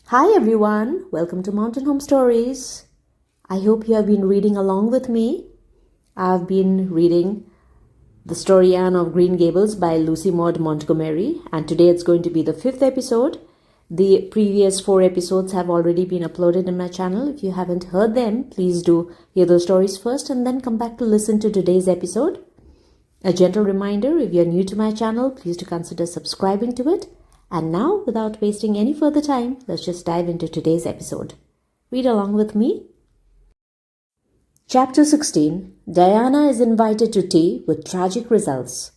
Hi everyone, welcome to Mountain Home Stories. I hope you have been reading along with me. I've been reading The Story Anne of Green Gables by Lucy Maud Montgomery, and today it's going to be the 5th episode. The previous 4 episodes have already been uploaded in my channel. If you haven't heard them, please do hear those stories first and then come back to listen to today's episode. A gentle reminder, if you're new to my channel, please do consider subscribing to it. And now, without wasting any further time, let's just dive into today's episode. Read along with me. Chapter 16. Diana is invited to tea with tragic results.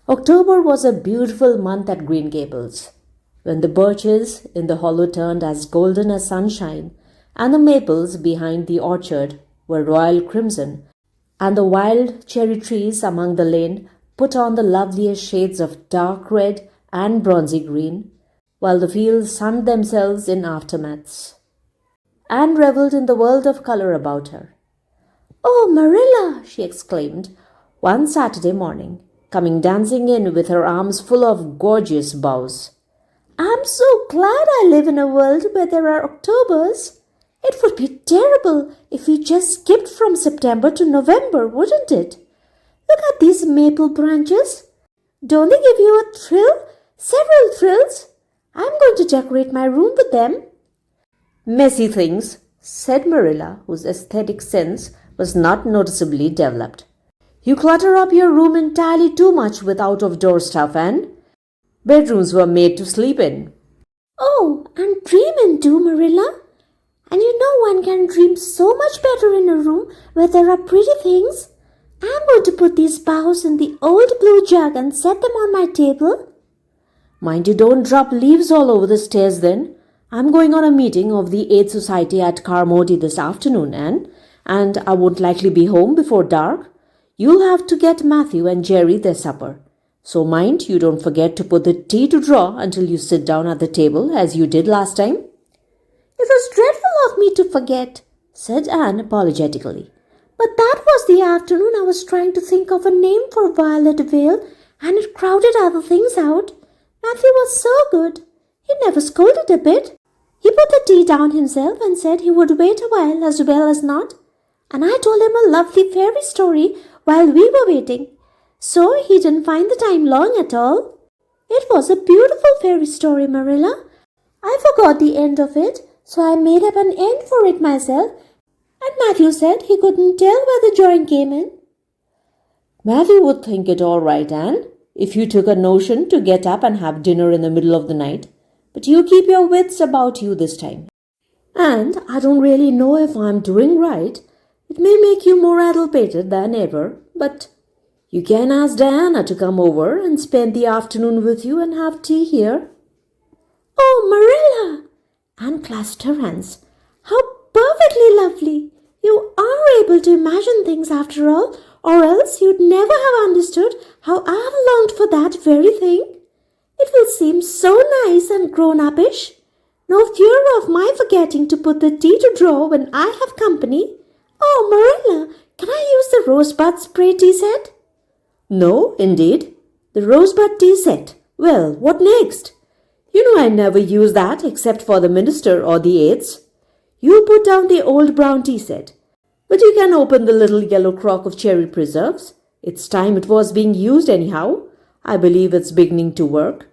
October was a beautiful month at Green Gables, when the birches in the hollow turned as golden as sunshine, and the maples behind the orchard were royal crimson, and the wild cherry trees among the lane put on the loveliest shades of dark red and bronzy green, while the fields sunned themselves in aftermaths. Anne revelled in the world of colour about her. "Oh, Marilla!" she exclaimed one Saturday morning, coming dancing in with her arms full of gorgeous boughs. "I'm so glad I live in a world where there are Octobers. It would be terrible if we just skipped from September to November, wouldn't it? Look at these maple branches. Don't they give you a thrill? Several thrills. I'm going to decorate my room with them." "Messy things," said Marilla, whose aesthetic sense was not noticeably developed. "You clutter up your room entirely too much with out-of-door stuff, Anne. Bedrooms were made to sleep in." "Oh, and dream in too, Marilla. And you know one can dream so much better in a room where there are pretty things. I'm going to put these boughs in the old blue jug and set them on my table." "Mind you don't drop leaves all over the stairs then. I'm going on a meeting of the Aid Society at Carmody this afternoon, Anne, and I won't likely be home before dark. You'll have to get Matthew and Jerry their supper. So mind you don't forget to put the tea to draw until you sit down at the table as you did last time." "It was dreadful of me to forget," said Anne apologetically. "But that was the afternoon I was trying to think of a name for Violet Vale, and it crowded other things out. Matthew was so good. He never scolded a bit. He put the tea down himself and said he would wait a while as well as not. And I told him a lovely fairy story while we were waiting. So he didn't find the time long at all. It was a beautiful fairy story, Marilla. I forgot the end of it, so I made up an end for it myself. And Matthew said he couldn't tell where the join came in." "Matthew would think it all right, Anne, if you took a notion to get up and have dinner in the middle of the night. But you keep your wits about you this time. And I don't really know if I'm doing right. It may make you more addle-pated than ever, but you can ask Diana to come over and spend the afternoon with you and have tea here." "Oh, Marilla!" Anne clasped her hands. "How perfectly lovely! You are able to imagine things after all, or else you'd never have understood how I've longed for that very thing. It will seem so nice and grown-uppish. No fear of my forgetting to put the tea to draw when I have company. Oh, Marilla, can I use the rosebud spray tea set?" "No, indeed. The rosebud tea set. Well, what next? You know I never use that except for the minister or the aides. You put down the old brown tea set. But you can open the little yellow crock of cherry preserves. It's time it was being used anyhow. I believe it's beginning to work.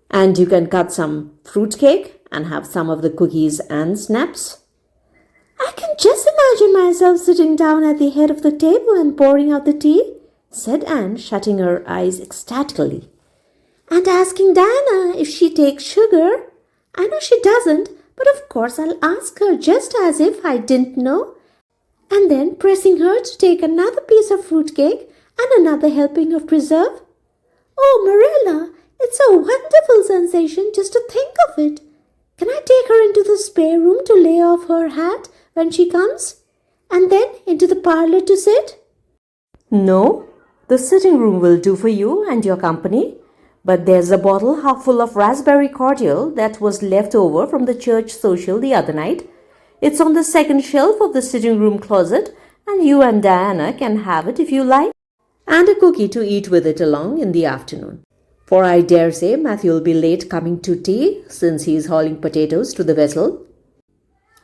And you can cut some fruit cake and have some of the cookies and snaps." "I can just imagine myself sitting down at the head of the table and pouring out the tea," said Anne, shutting her eyes ecstatically. "And asking Diana if she takes sugar. I know she doesn't, but of course I'll ask her just as if I didn't know. And then pressing her to take another piece of fruit cake and another helping of preserve. Oh, Marilla, it's a wonderful sensation just to think of it. Can I take her into the spare room to lay off her hat when she comes? And then into the parlor to sit?" "No, the sitting room will do for you and your company. But there's a bottle half full of raspberry cordial that was left over from the church social the other night. It's on the second shelf of the sitting room closet, and you and Diana can have it if you like, and a cookie to eat with it along in the afternoon. for I dare say Matthew will be late coming to tea since he is hauling potatoes to the vessel,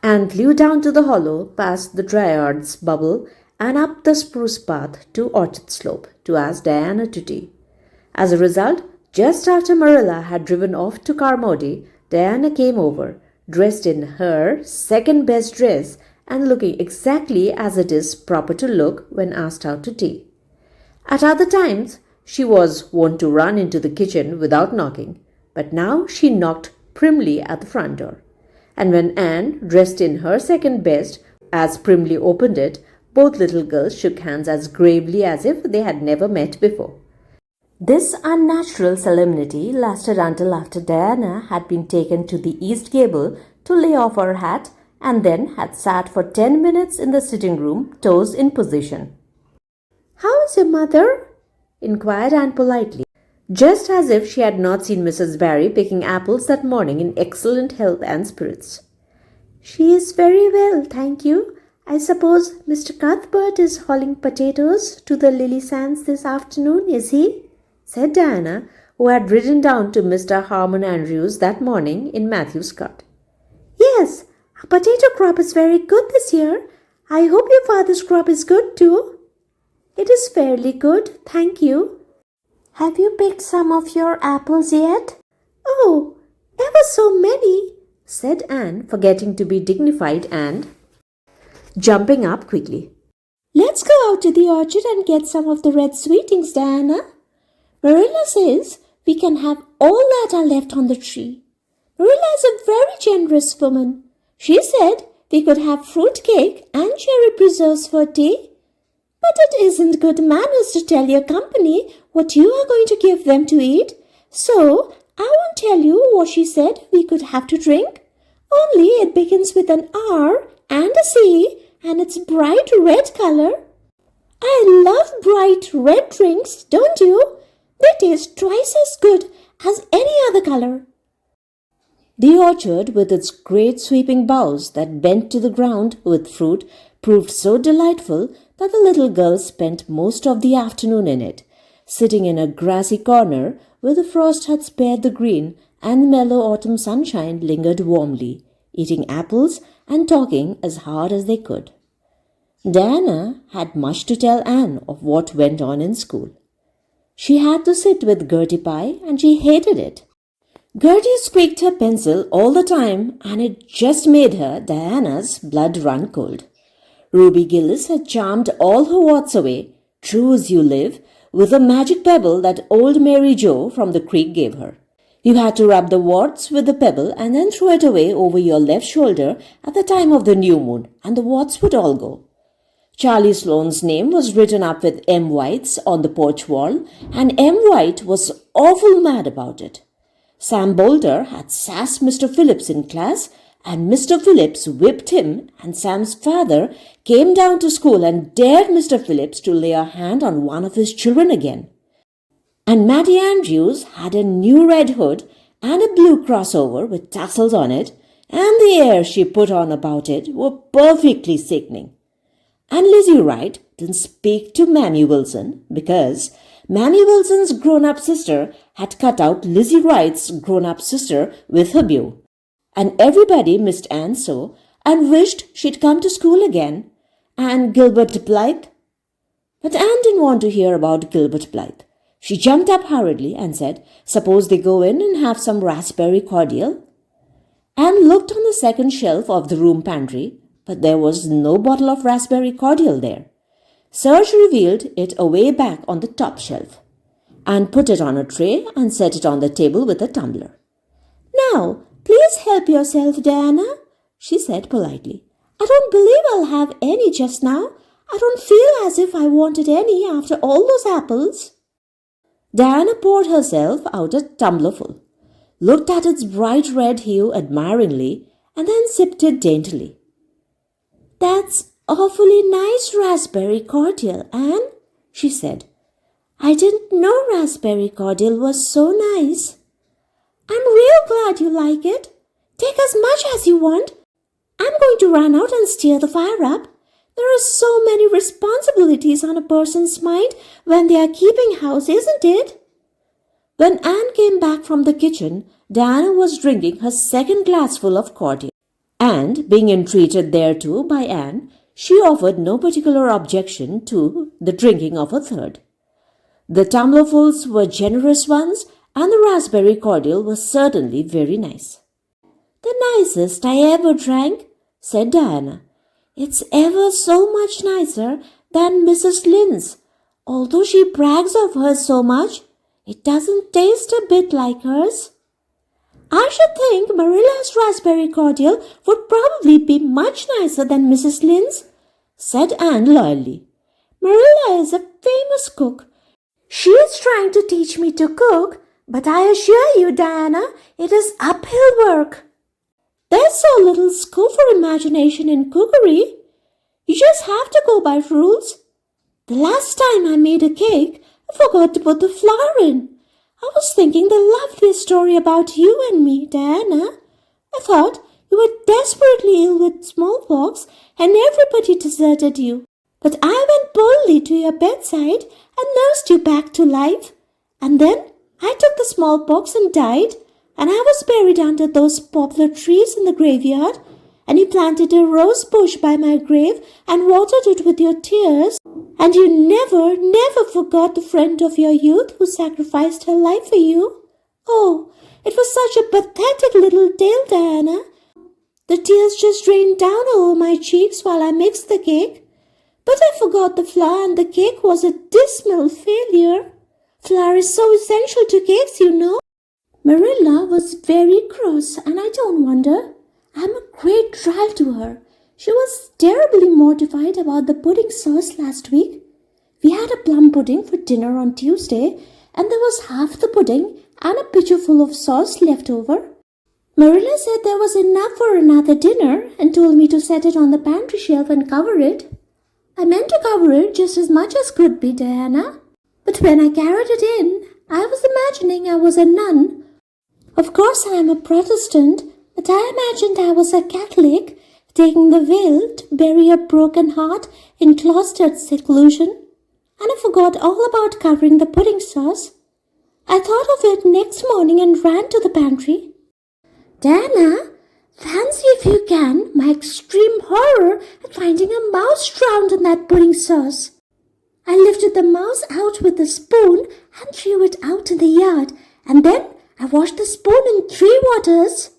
and flew down to the hollow past the dryad's bubble and up the spruce path to Orchard Slope to ask Diana to tea. As a result, just after Marilla had driven off to Carmody, Diana came over, dressed in her second best dress and looking exactly as it is proper to look when asked out to tea. At other times, she was wont to run into the kitchen without knocking, but now she knocked primly at the front door. And when Anne, dressed in her second best, as primly opened it, both little girls shook hands as gravely as if they had never met before. This unnatural solemnity lasted until after Diana had been taken to the east gable to lay off her hat and then had sat for 10 minutes in the sitting room, toes in position. How is your mother? Inquired Anne politely, just as if she had not seen Mrs. Barry picking apples that morning in excellent health and spirits. She is very well, thank you. I suppose Mr. Cuthbert is hauling potatoes to the lily sands this afternoon, is he? Said Diana, who had ridden down to Mr. Harmon Andrews that morning in Matthew's cart. Yes, our potato crop is very good this year. I hope your father's crop is good too. It is fairly good, thank you. Have you picked some of your apples yet? Oh, ever so many, said Anne, forgetting to be dignified and jumping up quickly. Let's go out to the orchard and get some of the red sweetings, Diana. Marilla says we can have all that are left on the tree. Marilla is a very generous woman. She said we could have fruit cake and cherry preserves for tea. But it isn't good manners to tell your company what you are going to give them to eat. So I won't tell you what she said we could have to drink. Only it begins with an R and a C and it's bright red color. I love bright red drinks, don't you? They taste twice as good as any other color. The orchard, with its great sweeping boughs that bent to the ground with fruit, proved so delightful that the little girls spent most of the afternoon in it, sitting in a grassy corner where the frost had spared the green and the mellow autumn sunshine lingered warmly, eating apples and talking as hard as they could. Diana had much to tell Anne of what went on in school. She had to sit with Gertie Pye and she hated it. Gertie squeaked her pencil all the time and it just made her, Diana's, blood run cold. Ruby Gillis had charmed all her warts away, true as you live, with a magic pebble that old Mary Jo from the creek gave her. You had to rub the warts with the pebble and then throw it away over your left shoulder at the time of the new moon, and the warts would all go. Charlie Sloane's name was written up with M. White's on the porch wall, and M. White was awful mad about it. Sam Boulter had sassed Mr. Phillips in class, and Mr. Phillips whipped him, and Sam's father came down to school and dared Mr. Phillips to lay a hand on one of his children again. And Mattie Andrews had a new red hood and a blue crossover with tassels on it, and the airs she put on about it were perfectly sickening. And Lizzie Wright didn't speak to Mammy Wilson because Mammy Wilson's grown-up sister had cut out Lizzie Wright's grown-up sister with her beau. And everybody missed Anne so and wished she'd come to school again. And Gilbert Blythe? But Anne didn't want to hear about Gilbert Blythe. She jumped up hurriedly and said, suppose they go in and have some raspberry cordial? Anne looked on the second shelf of the room pantry, but there was no bottle of raspberry cordial there. Serge revealed it away back on the top shelf. Anne put it on a tray and set it on the table with a tumbler. Now, please help yourself, Diana, she said politely. I don't believe I'll have any just now. I don't feel as if I wanted any after all those apples. Diana poured herself out a tumblerful, looked at its bright red hue admiringly, and then sipped it daintily. That's awfully nice raspberry cordial, Anne, she said. I didn't know raspberry cordial was so nice. I'm real glad you like it. Take as much as you want. I'm going to run out and stir the fire up. There are so many responsibilities on a person's mind when they are keeping house, isn't it? When Anne came back from the kitchen, Diana was drinking her second glassful of cordial. And, being entreated thereto by Anne, she offered no particular objection to the drinking of a third. The tumblerfuls were generous ones, and the raspberry cordial was certainly very nice. "The nicest I ever drank," said Diana. "It's ever so much nicer than Mrs. Lynde's. Although she brags of hers so much, it doesn't taste a bit like hers." "I should think Marilla's raspberry cordial would probably be much nicer than Mrs. Lynde's," said Anne loyally. "Marilla is a famous cook. She is trying to teach me to cook, but I assure you, Diana, it is uphill work. There's so little scope for imagination in cookery. You just have to go by rules. The last time I made a cake, I forgot to put the flour in. I was thinking the loveliest story about you and me, Diana. I thought you were desperately ill with smallpox and everybody deserted you. But I went boldly to your bedside and nursed you back to life. And then I took the smallpox and died, and I was buried under those poplar trees in the graveyard, and you planted a rose bush by my grave and watered it with your tears, and you never forgot the friend of your youth who sacrificed her life for you. Oh, it was such a pathetic little tale, Diana. The tears just rained down over my cheeks while I mixed the cake. But I forgot the flour and the cake was a dismal failure. Flour is so essential to cakes, you know." Marilla was very cross, and I don't wonder. I'm a great trial to her. She was terribly mortified about the pudding sauce last week. We had a plum pudding for dinner on Tuesday, and there was half the pudding and a pitcher full of sauce left over. Marilla said there was enough for another dinner and told me to set it on the pantry shelf and cover it. I meant to cover it just as much as could be, Diana. But when I carried it in, I was imagining I was a nun. Of course I am a Protestant, but I imagined I was a Catholic, taking the veil to bury a broken heart in cloistered seclusion. And I forgot all about covering the pudding sauce. I thought of it next morning and ran to the pantry. Diana, fancy if you can my extreme horror at finding a mouse drowned in that pudding sauce. I lifted the mouse out with a spoon and threw it out in the yard, and then I washed the spoon in 3 waters.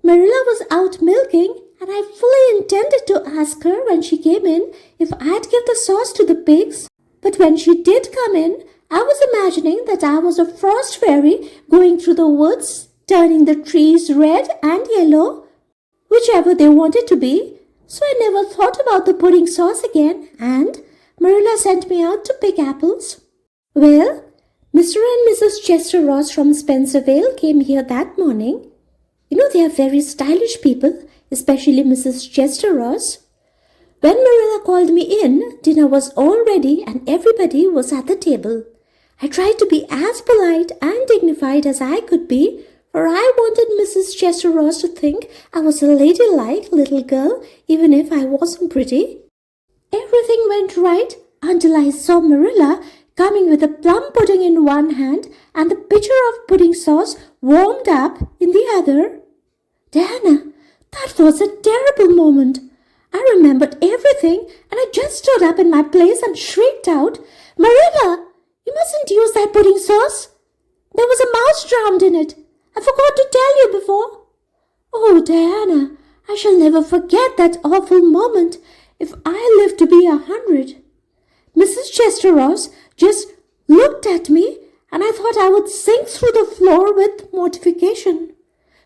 Marilla was out milking, and I fully intended to ask her when she came in if I'd give the sauce to the pigs. But when she did come in, I was imagining that I was a frost fairy going through the woods, turning the trees red and yellow, whichever they wanted to be. So I never thought about the pudding sauce again, and Marilla sent me out to pick apples. Well, Mr. and Mrs. Chester Ross from Spencervale came here that morning. You know they are very stylish people, especially Mrs. Chester Ross. When Marilla called me in, dinner was all ready and everybody was at the table. I tried to be as polite and dignified as I could be, for I wanted Mrs. Chester Ross to think I was a ladylike little girl, even if I wasn't pretty. Everything went right until I saw Marilla coming with a plum pudding in one hand and the pitcher of pudding sauce warmed up in the other. Diana, that was a terrible moment. I remembered everything and I just stood up in my place and shrieked out, "Marilla, you mustn't use that pudding sauce. There was a mouse drowned in it. I forgot to tell you before." Oh, Diana, I shall never forget that awful moment if I live to be 100. Mrs. Chester Ross just looked at me and I thought I would sink through the floor with mortification.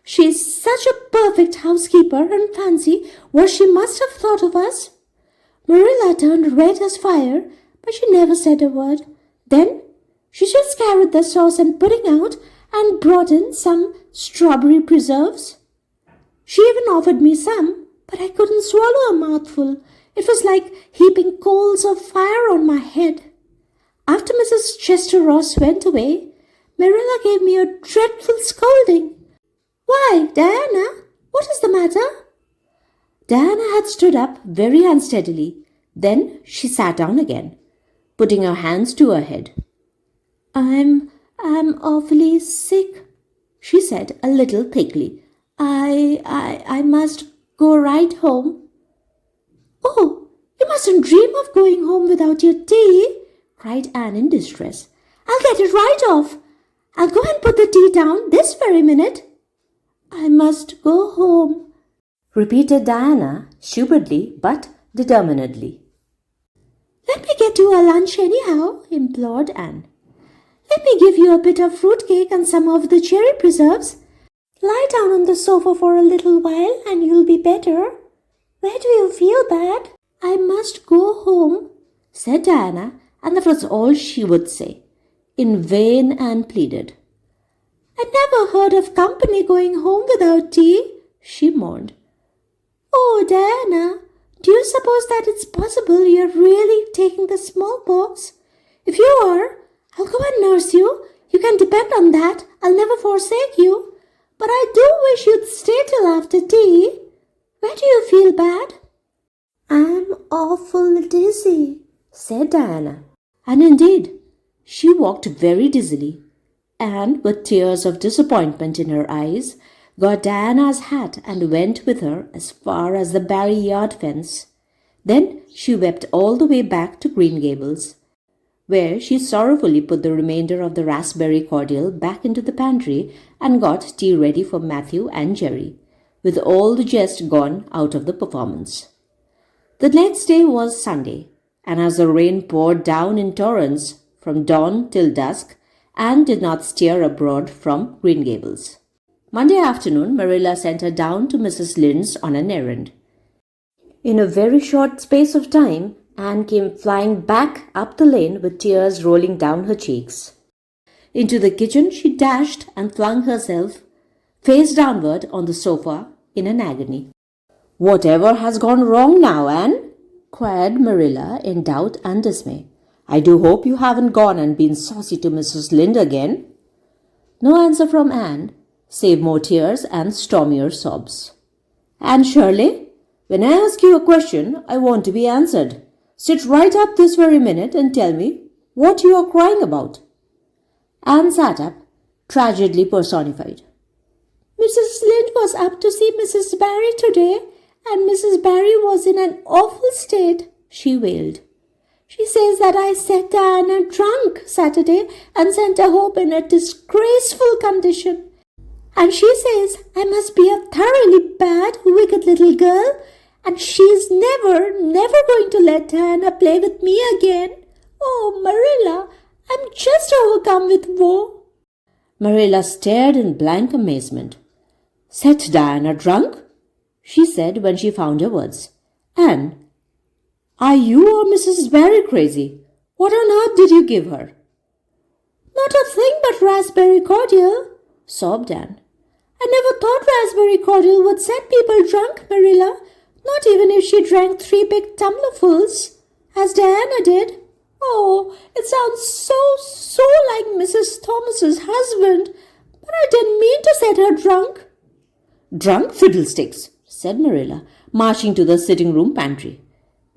She is such a perfect housekeeper, and fancy what she must have thought of us. Marilla turned red as fire, but she never said a word. Then she just carried the sauce and pudding out and brought in some strawberry preserves. She even offered me some, but I couldn't swallow a mouthful. It was like heaping coals of fire on my head. After Mrs. Chester Ross went away, Marilla gave me a dreadful scolding. "Why, Diana, what is the matter?" Diana had stood up very unsteadily. Then she sat down again, putting her hands to her head. I'm awfully sick, she said a little thickly. I must go right home. Oh, you mustn't dream of going home without your tea, cried Anne in distress. I'll get it right off. I'll go and put the tea down this very minute. I must go home, repeated Diana, stupidly but determinedly. Let me get you a lunch anyhow, implored Anne. Let me give you a bit of fruit cake and some of the cherry preserves. Lie down on the sofa for a little while and you'll be better. Where do you feel bad? I must go home, said Diana, and that was all she would say. In vain Anne pleaded. I never heard of company going home without tea, she mourned. Oh, Diana, do you suppose that it's possible you're really taking the smallpox? If you are, I'll go and nurse you. You can depend on that. I'll never forsake you. But I do wish you'd stay till after tea. Where do you feel bad? I'm awful dizzy, said Diana. And indeed, she walked very dizzily, and with tears of disappointment in her eyes, got Diana's hat and went with her as far as the Barry yard fence. Then she wept all the way back to Green Gables, where she sorrowfully put the remainder of the raspberry cordial back into the pantry and got tea ready for Matthew and Jerry, with all the jest gone out of the performance. The next day was Sunday, and as the rain poured down in torrents from dawn till dusk, Anne did not stir abroad from Green Gables. Monday afternoon, Marilla sent her down to Mrs. Lynde's on an errand. In a very short space of time, Anne came flying back up the lane with tears rolling down her cheeks. Into the kitchen she dashed and flung herself face downward on the sofa in an agony. "Whatever has gone wrong now, Anne?" queried Marilla in doubt and dismay. "I do hope you haven't gone and been saucy to Mrs. Lynde again." No answer from Anne, save more tears and stormier sobs. "Anne Shirley, when I ask you a question, I want to be answered. Sit right up this very minute and tell me what you are crying about." Anne sat up, tragedy personified. Mrs. Lynde was up to see Mrs. Barry today, and Mrs. Barry was in an awful state, she wailed. She says that I set Diana drunk Saturday and sent her home in a disgraceful condition. And she says I must be a thoroughly bad, wicked little girl, and she's never going to let Diana play with me again. Oh, Marilla, I'm just overcome with woe. Marilla stared in blank amazement. "Set Diana drunk?" she said when she found her words. "Anne, are you or Mrs. Barry crazy? What on earth did you give her?" "Not a thing but raspberry cordial," sobbed Anne. "I never thought raspberry cordial would set people drunk, Marilla, not even if she drank 3 big tumblerfuls, as Diana did. Oh, it sounds so like Mrs. Thomas's husband, but I didn't mean to set her drunk." "Drunk fiddlesticks," said Marilla, marching to the sitting-room pantry.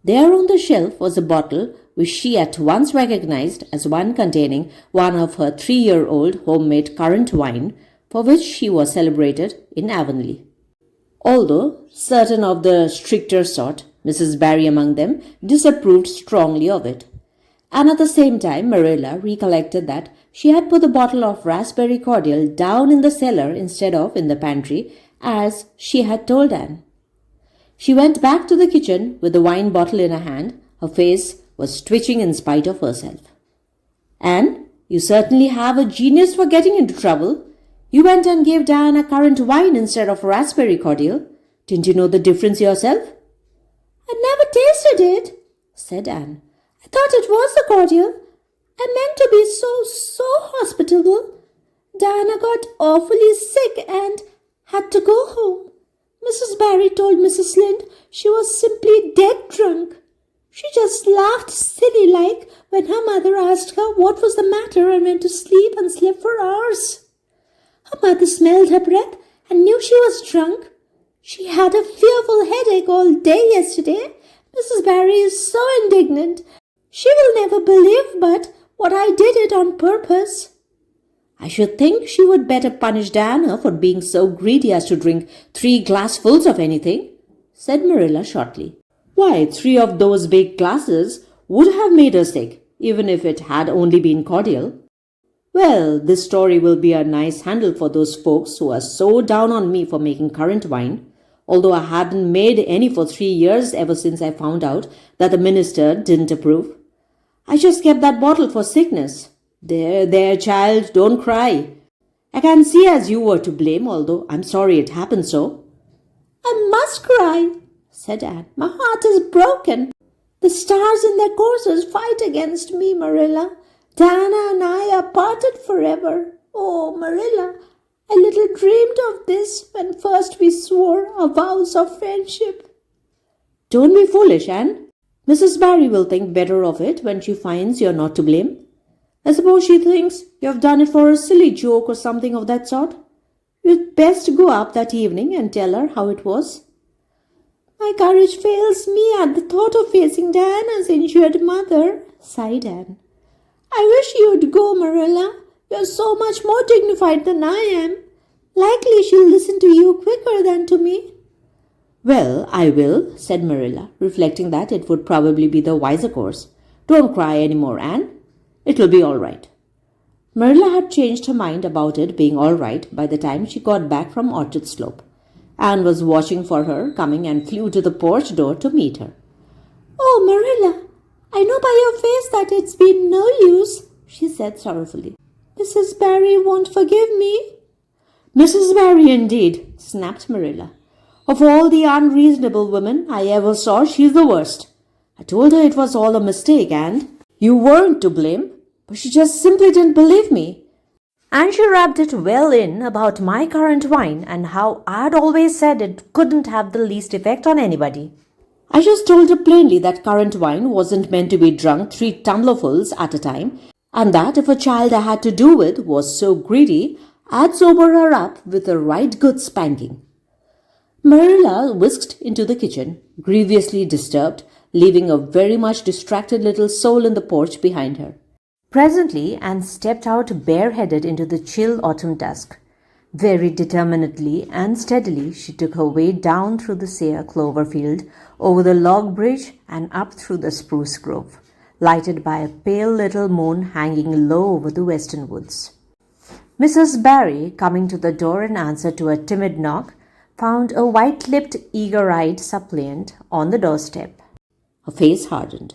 There on the shelf was a bottle which she at once recognized as one containing one of her 3-year-old homemade currant wine, for which she was celebrated in Avonlea. Although certain of the stricter sort, Mrs. Barry among them, disapproved strongly of it. And at the same time Marilla recollected that she had put the bottle of raspberry cordial down in the cellar instead of in the pantry, as she had told Anne. She went back to the kitchen with the wine bottle in her hand. Her face was twitching in spite of herself. "Anne, you certainly have a genius for getting into trouble. You went and gave Diana currant wine instead of raspberry cordial. Didn't you know the difference yourself?" "I never tasted it," said Anne. "I thought it was the cordial. I meant to be so hospitable. Diana got awfully sick and had to go home. Mrs. Barry told Mrs. Lynde she was simply dead drunk. She just laughed silly-like when her mother asked her what was the matter and went to sleep and slept for hours. Her mother smelled her breath and knew she was drunk. She had a fearful headache all day yesterday. Mrs. Barry is so indignant. She will never believe but what I did it on purpose." I should think she would better punish Diana for being so greedy as to drink 3 glassfuls of anything, said Marilla shortly. Why, 3 of those big glasses would have made her sick, even if it had only been cordial. Well, this story will be a nice handle for those folks who are so down on me for making currant wine, although I hadn't made any for 3 years ever since I found out that the minister didn't approve. I just kept that bottle for sickness. There, child, don't cry. I can see as you were to blame, although I'm sorry it happened so. I must cry, said Anne. My heart is broken. The stars in their courses fight against me, Marilla. Diana and I are parted forever. Oh, Marilla, I little dreamed of this when first we swore our vows of friendship. Don't be foolish, Anne. Mrs. Barry will think better of it when she finds you're not to blame. I suppose she thinks you've done it for a silly joke or something of that sort. You'd best go up that evening and tell her how it was. My courage fails me at the thought of facing Diana's injured mother, sighed Anne. I wish you'd go, Marilla. You're so much more dignified than I am. Likely she'll listen to you quicker than to me. Well, I will, said Marilla, reflecting that it would probably be the wiser course. Don't cry any more, Anne. It'll be all right. Marilla had changed her mind about it being all right by the time she got back from Orchard Slope. Anne was watching for her coming and flew to the porch door to meet her. Oh, Marilla, I know by your face that it's been no use, she said sorrowfully. Mrs. Barry won't forgive me. Mrs. Barry, indeed, snapped Marilla. Of all the unreasonable women I ever saw, she's the worst. I told her it was all a mistake and you weren't to blame, but she just simply didn't believe me. And she rubbed it well in about my currant wine and how I'd always said it couldn't have the least effect on anybody. I just told her plainly that currant wine wasn't meant to be drunk 3 tumblerfuls at a time, and that if a child I had to do with was so greedy, I'd sober her up with a right good spanking. Marilla whisked into the kitchen, grievously disturbed, leaving a very much distracted little soul in the porch behind her. Presently, Anne stepped out bareheaded into the chill autumn dusk. Very determinedly and steadily she took her way down through the sere clover field, over the log bridge and up through the spruce grove, lighted by a pale little moon hanging low over the western woods. Mrs. Barry, coming to the door in answer to a timid knock, found a white-lipped, eager-eyed suppliant on the doorstep. Her face hardened.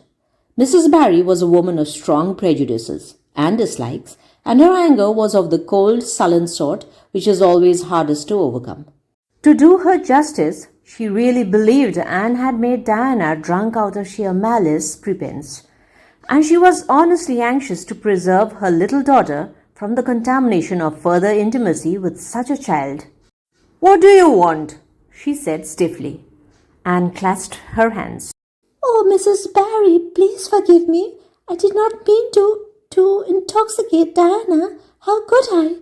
Mrs. Barry was a woman of strong prejudices and dislikes, and her anger was of the cold, sullen sort which is always hardest to overcome. To do her justice, she really believed Anne had made Diana drunk out of sheer malice prepense, and she was honestly anxious to preserve her little daughter from the contamination of further intimacy with such a child. "What do you want?" she said stiffly. Anne clasped her hands. Oh, Mrs. Barry, please forgive me. I did not mean to intoxicate Diana. How could I?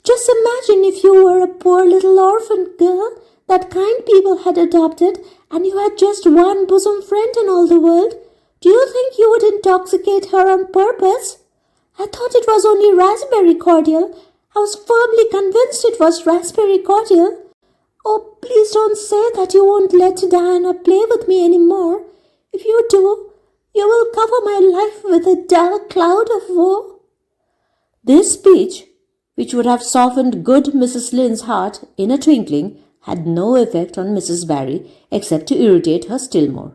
Just imagine if you were a poor little orphan girl that kind people had adopted and you had just one bosom friend in all the world. Do you think you would intoxicate her on purpose? I thought it was only raspberry cordial. I was firmly convinced it was raspberry cordial. Oh, please don't say that you won't let Diana play with me anymore. If you do, you will cover my life with a dark cloud of woe. This speech, which would have softened good Mrs. Lynde's heart in a twinkling, had no effect on Mrs. Barry except to irritate her still more.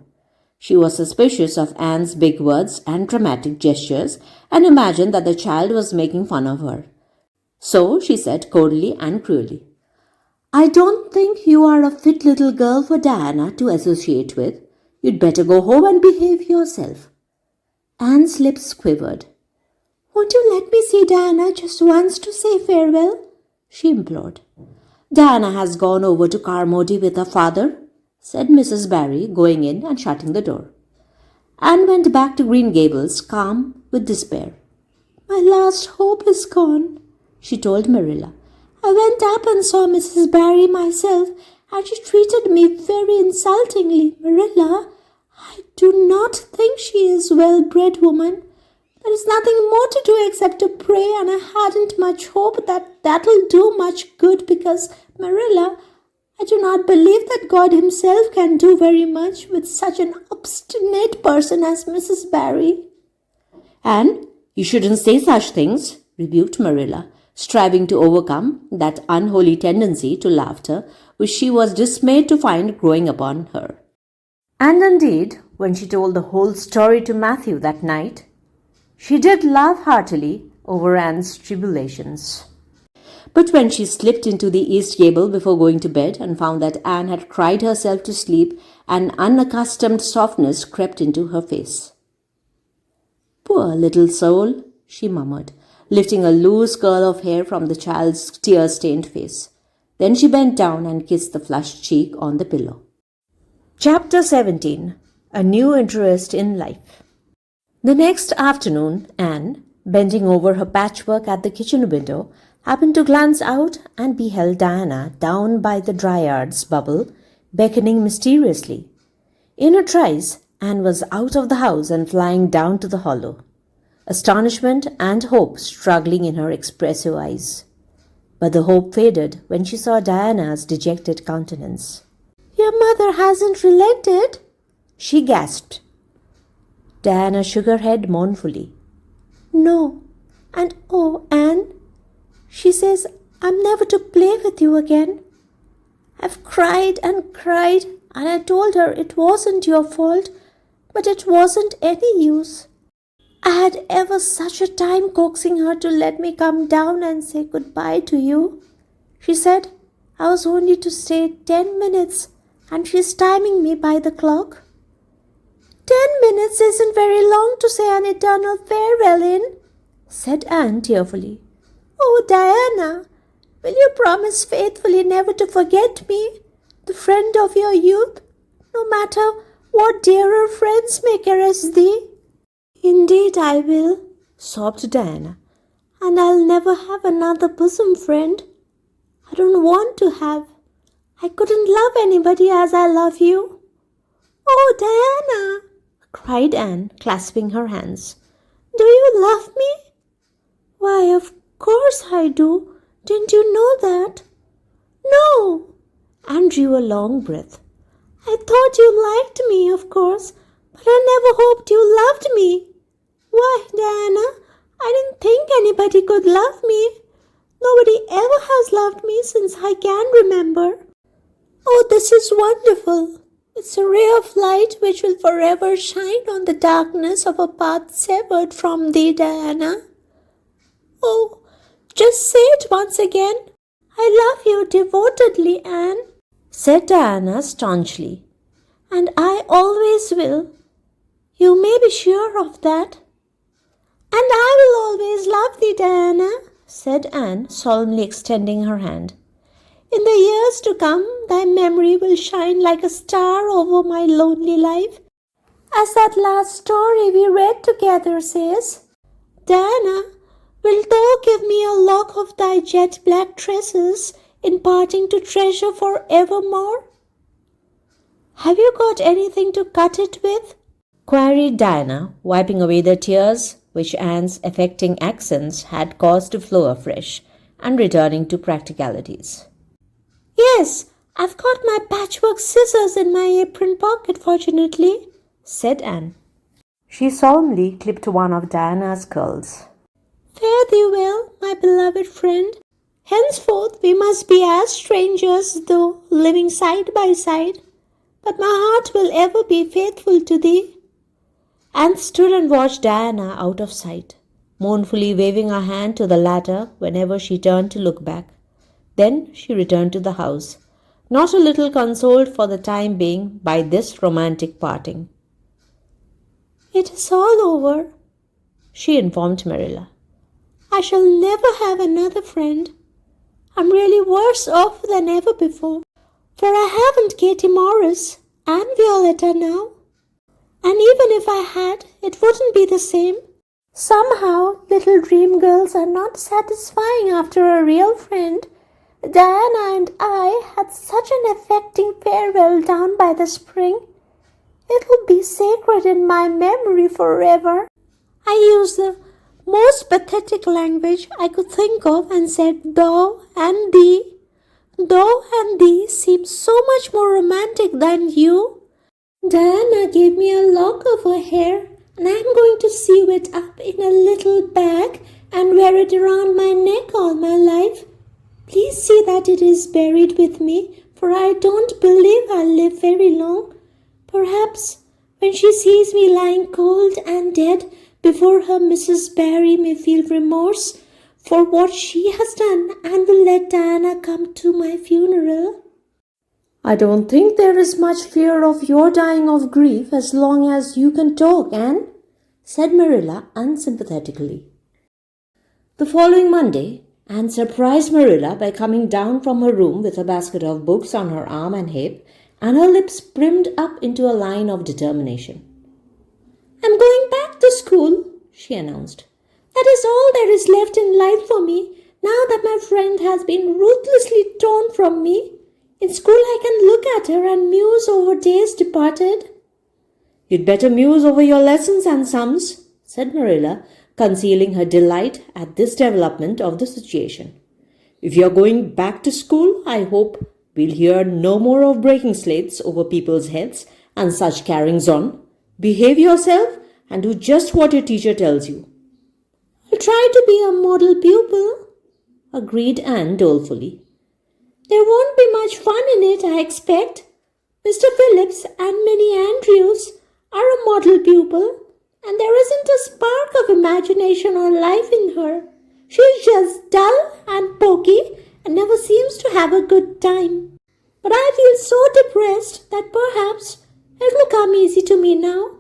She was suspicious of Anne's big words and dramatic gestures and imagined that the child was making fun of her. So she said coldly and cruelly, "I don't think you are a fit little girl for Diana to associate with. You'd better go home and behave yourself." Anne's lips quivered. Won't you let me see Diana just once to say farewell? She implored. "Diana has gone over to Carmody with her father," said Mrs. Barry, going in and shutting the door. Anne went back to Green Gables, calm with despair. My last hope is gone, she told Marilla. I went up and saw Mrs. Barry myself, and she treated me very insultingly. Marilla, I do not think she is a well-bred woman. There is nothing more to do except to pray, and I hadn't much hope that that'll do much good because, Marilla, I do not believe that God Himself can do very much with such an obstinate person as Mrs. Barry. "And you shouldn't say such things," rebuked Marilla, striving to overcome that unholy tendency to laughter which she was dismayed to find growing upon her. And indeed, when she told the whole story to Matthew that night, she did laugh heartily over Anne's tribulations. But when she slipped into the east gable before going to bed and found that Anne had cried herself to sleep, an unaccustomed softness crept into her face. "Poor little soul," she murmured, lifting a loose curl of hair from the child's tear-stained face. Then she bent down and kissed the flushed cheek on the pillow. Chapter 17. A New Interest in Life. The next afternoon, Anne, bending over her patchwork at the kitchen window, happened to glance out and beheld Diana down by the Dryad's bubble, beckoning mysteriously. In a trice, Anne was out of the house and flying down to the hollow, astonishment and hope struggling in her expressive eyes. But the hope faded when she saw Diana's dejected countenance. "Your mother hasn't relented?" she gasped. Diana shook her head mournfully. "No. And oh, Anne, she says I'm never to play with you again. I've cried and cried, and I told her it wasn't your fault, but it wasn't any use. I had ever such a time coaxing her to let me come down and say goodbye to you. She said I was only to stay 10 minutes, and she's timing me by the clock. 10 minutes isn't very long to say an eternal farewell in," said Anne tearfully. "Oh, Diana, will you promise faithfully never to forget me, the friend of your youth, no matter what dearer friends may caress thee?" "Indeed I will," sobbed Diana, "and I'll never have another bosom friend. I don't want to have. I couldn't love anybody as I love you." "Oh, Diana," cried Anne, clasping her hands, "do you love me?" "Why, of course I do. Didn't you know that?" "No." Anne drew a long breath. "I thought you liked me, of course, but I never hoped you loved me. Why, Diana, I didn't think anybody could love me. Nobody ever has loved me since I can remember. Oh, this is wonderful. It's a ray of light which will forever shine on the darkness of a path severed from thee, Diana. Oh, just say it once again. I love you devotedly, Anne," said Diana staunchly. "And I always will. You may be sure of that." "And I will always love thee, Diana," said Anne, solemnly extending her hand. "In the years to come, thy memory will shine like a star over my lonely life, as that last story we read together says. Diana, wilt thou give me a lock of thy jet-black tresses in parting to treasure for evermore?" "Have you got anything to cut it with?" queried Diana, wiping away the tears which Anne's affecting accents had caused to flow afresh, and returning to practicalities. "Yes, I've got my patchwork scissors in my apron pocket, fortunately," said Anne. She solemnly clipped one of Diana's curls. "Fare thee well, my beloved friend. Henceforth we must be as strangers, though living side by side, but my heart will ever be faithful to thee." Anne stood and watched Diana out of sight, mournfully waving her hand to the latter whenever she turned to look back. Then she returned to the house, not a little consoled for the time being by this romantic parting. "It is all over," she informed Marilla. "I shall never have another friend. I'm really worse off than ever before, for I haven't Katie Morris and Violetta now. And even if I had, it wouldn't be the same. Somehow, little dream girls are not satisfying after a real friend. Diana and I had such an affecting farewell down by the spring. It will be sacred in my memory forever. I used the most pathetic language I could think of and said, thou and thee. Thou and thee seem so much more romantic than you. Diana gave me a lock of her hair, and I am going to sew it up in a little bag and wear it around my neck all my life. Please see that it is buried with me, for I don't believe I'll live very long. Perhaps when she sees me lying cold and dead before her, Mrs. Barry may feel remorse for what she has done and will let Diana come to my funeral. I don't think there is much fear of your dying of grief as long as you can talk, Anne, said Marilla unsympathetically. The following Monday, Anne surprised Marilla by coming down from her room with a basket of books on her arm and hip, and her lips primmed up into a line of determination. I'm going back to school, she announced. That is all there is left in life for me, now that my friend has been ruthlessly torn from me. In school I can look at her and muse over days departed. You'd better muse over your lessons and sums, said Marilla, concealing her delight at this development of the situation. If you're going back to school, I hope we'll hear no more of breaking slates over people's heads and such carryings on. Behave yourself and do just what your teacher tells you. I'll try to be a model pupil, agreed Anne dolefully. There won't be much fun in it, I expect. Mr. Phillips and Minnie Andrews are a model pupil, and there isn't a spark of imagination or life in her. She's just dull and poky and never seems to have a good time. But I feel so depressed that perhaps it will come easy to me now.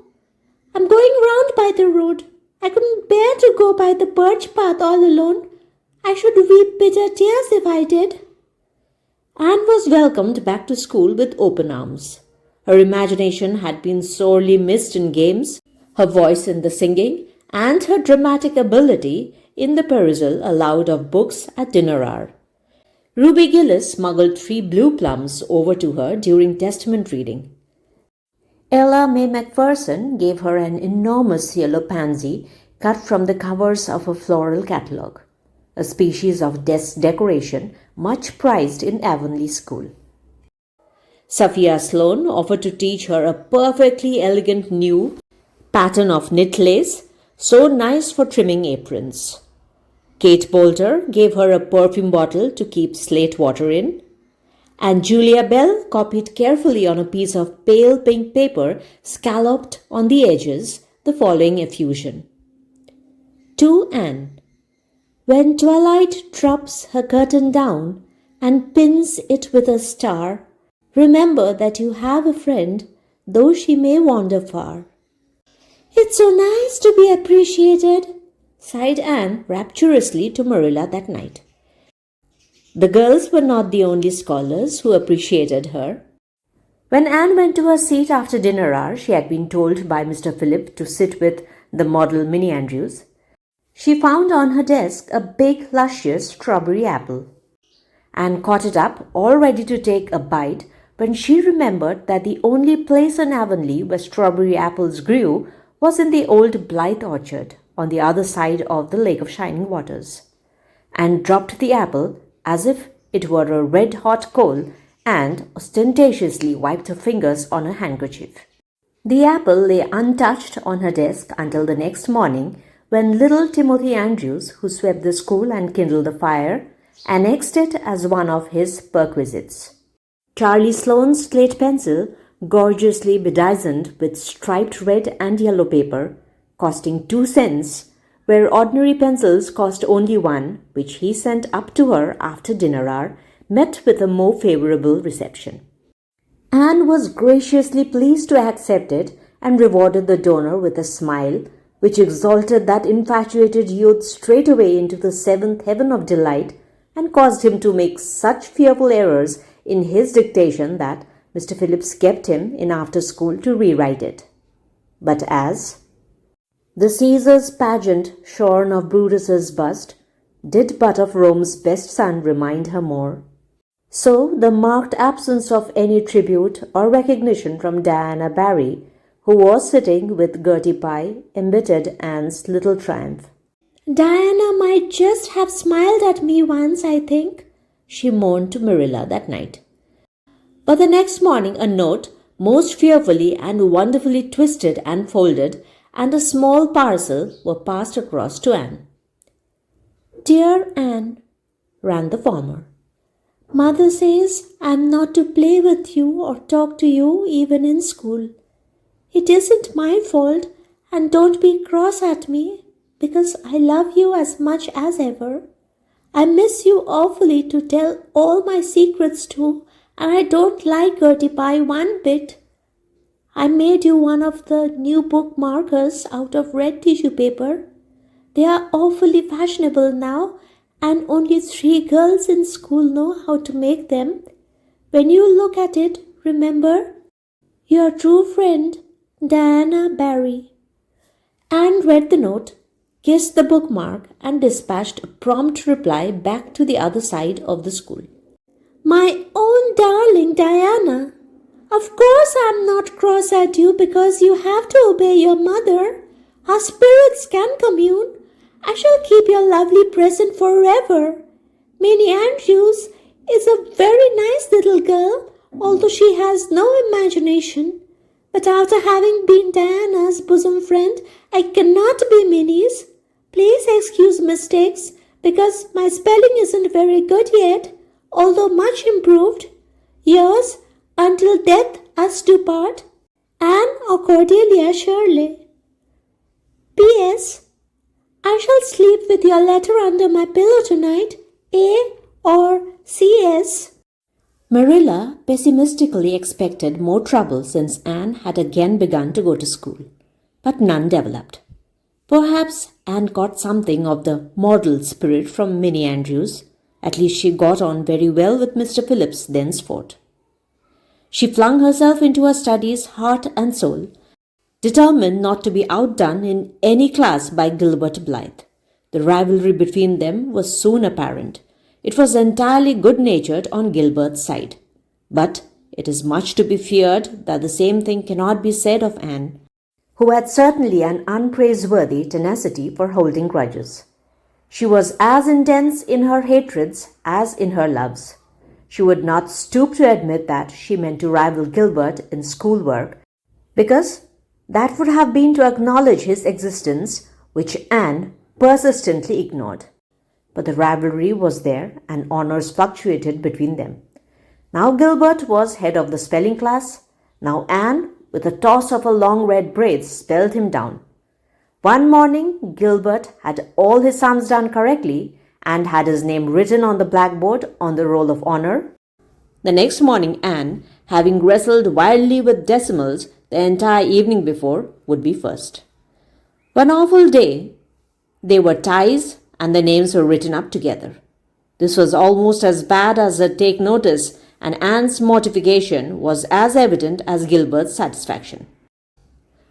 I'm going round by the road. I couldn't bear to go by the birch path all alone. I should weep bitter tears if I did. Anne was welcomed back to school with open arms. Her imagination had been sorely missed in games, her voice in the singing, and her dramatic ability in the perusal aloud of books at dinner hour. Ruby Gillis smuggled 3 blue plums over to her during Testament reading. Ella May Macpherson gave her an enormous yellow pansy cut from the covers of a floral catalogue, a species of desk decoration much prized in Avonlea School. Sophia Sloane offered to teach her a perfectly elegant new pattern of knit lace, so nice for trimming aprons. Kate Bolter gave her a perfume bottle to keep slate water in, and Julia Bell copied carefully on a piece of pale pink paper scalloped on the edges the following effusion. To Anne. When twilight drops her curtain down and pins it with a star, remember that you have a friend, though she may wander far. It's so nice to be appreciated, sighed Anne rapturously to Marilla that night. The girls were not the only scholars who appreciated her. When Anne went to her seat after dinner hour, she had been told by Mr. Phillip to sit with the model Minnie Andrews. She found on her desk a big, luscious strawberry apple. Anne caught it up, all ready to take a bite, when she remembered that the only place in Avonlea where strawberry apples grew was in the old Blythe orchard on the other side of the Lake of Shining Waters. Anne dropped the apple as if it were a red-hot coal and ostentatiously wiped her fingers on her handkerchief. The apple lay untouched on her desk until the next morning, when little Timothy Andrews, who swept the school and kindled the fire, annexed it as one of his perquisites. Charlie Sloane's slate pencil, gorgeously bedizened with striped red and yellow paper, costing 2 cents, where ordinary pencils cost only 1, which he sent up to her after dinner hour, met with a more favorable reception. Anne was graciously pleased to accept it and rewarded the donor with a smile, which exalted that infatuated youth straightway into the 7th heaven of delight and caused him to make such fearful errors in his dictation that Mr. Phillips kept him in after school to rewrite it. But as the Caesar's pageant shorn of Brutus's bust did but of Rome's best son remind her more, so the marked absence of any tribute or recognition from Diana Barry who was sitting with Gertie Pye, embittered Anne's little triumph. Diana might just have smiled at me once, I think, she moaned to Marilla that night. But the next morning a note, most fearfully and wonderfully twisted and folded, and a small parcel were passed across to Anne. Dear Anne, ran the former. Mother says I'm not to play with you or talk to you even in school. It isn't my fault, and don't be cross at me because I love you as much as ever. I miss you awfully to tell all my secrets to, and I don't like Gertie Pye one bit. I made you one of the new book markers out of red tissue paper. They are awfully fashionable now, and only 3 girls in school know how to make them. When you look at it, remember, your true friend, Diana Barry. Anne read the note, kissed the bookmark, and dispatched a prompt reply back to the other side of the school. My own darling Diana, of course I'm not cross at you because you have to obey your mother. Our spirits can commune. I shall keep your lovely present forever. Minnie Andrews is a very nice little girl, although she has no imagination. But after having been Diana's bosom friend, I cannot be Minnie's. Please excuse mistakes, because my spelling isn't very good yet, although much improved. Yours, until death us do part, Anne or Cordelia Shirley. P.S. I shall sleep with your letter under my pillow tonight, A or C.S. Marilla pessimistically expected more trouble since Anne had again begun to go to school, but none developed. Perhaps Anne got something of the model spirit from Minnie Andrews. At least she got on very well with Mr. Phillips thenceforth. She flung herself into her studies heart and soul, determined not to be outdone in any class by Gilbert Blythe. The rivalry between them was soon apparent. It was entirely good-natured on Gilbert's side. But it is much to be feared that the same thing cannot be said of Anne, who had certainly an unpraiseworthy tenacity for holding grudges. She was as intense in her hatreds as in her loves. She would not stoop to admit that she meant to rival Gilbert in schoolwork, because that would have been to acknowledge his existence, which Anne persistently ignored. But the rivalry was there, and honors fluctuated between them. Now Gilbert was head of the spelling class. Now Anne, with a toss of her long red braids, spelled him down. One morning Gilbert had all his sums done correctly and had his name written on the blackboard on the roll of honor. The next morning Anne, having wrestled wildly with decimals the entire evening before, would be first. One awful day they were ties, and the names were written up together. This was almost as bad as a take notice, and Anne's mortification was as evident as Gilbert's satisfaction.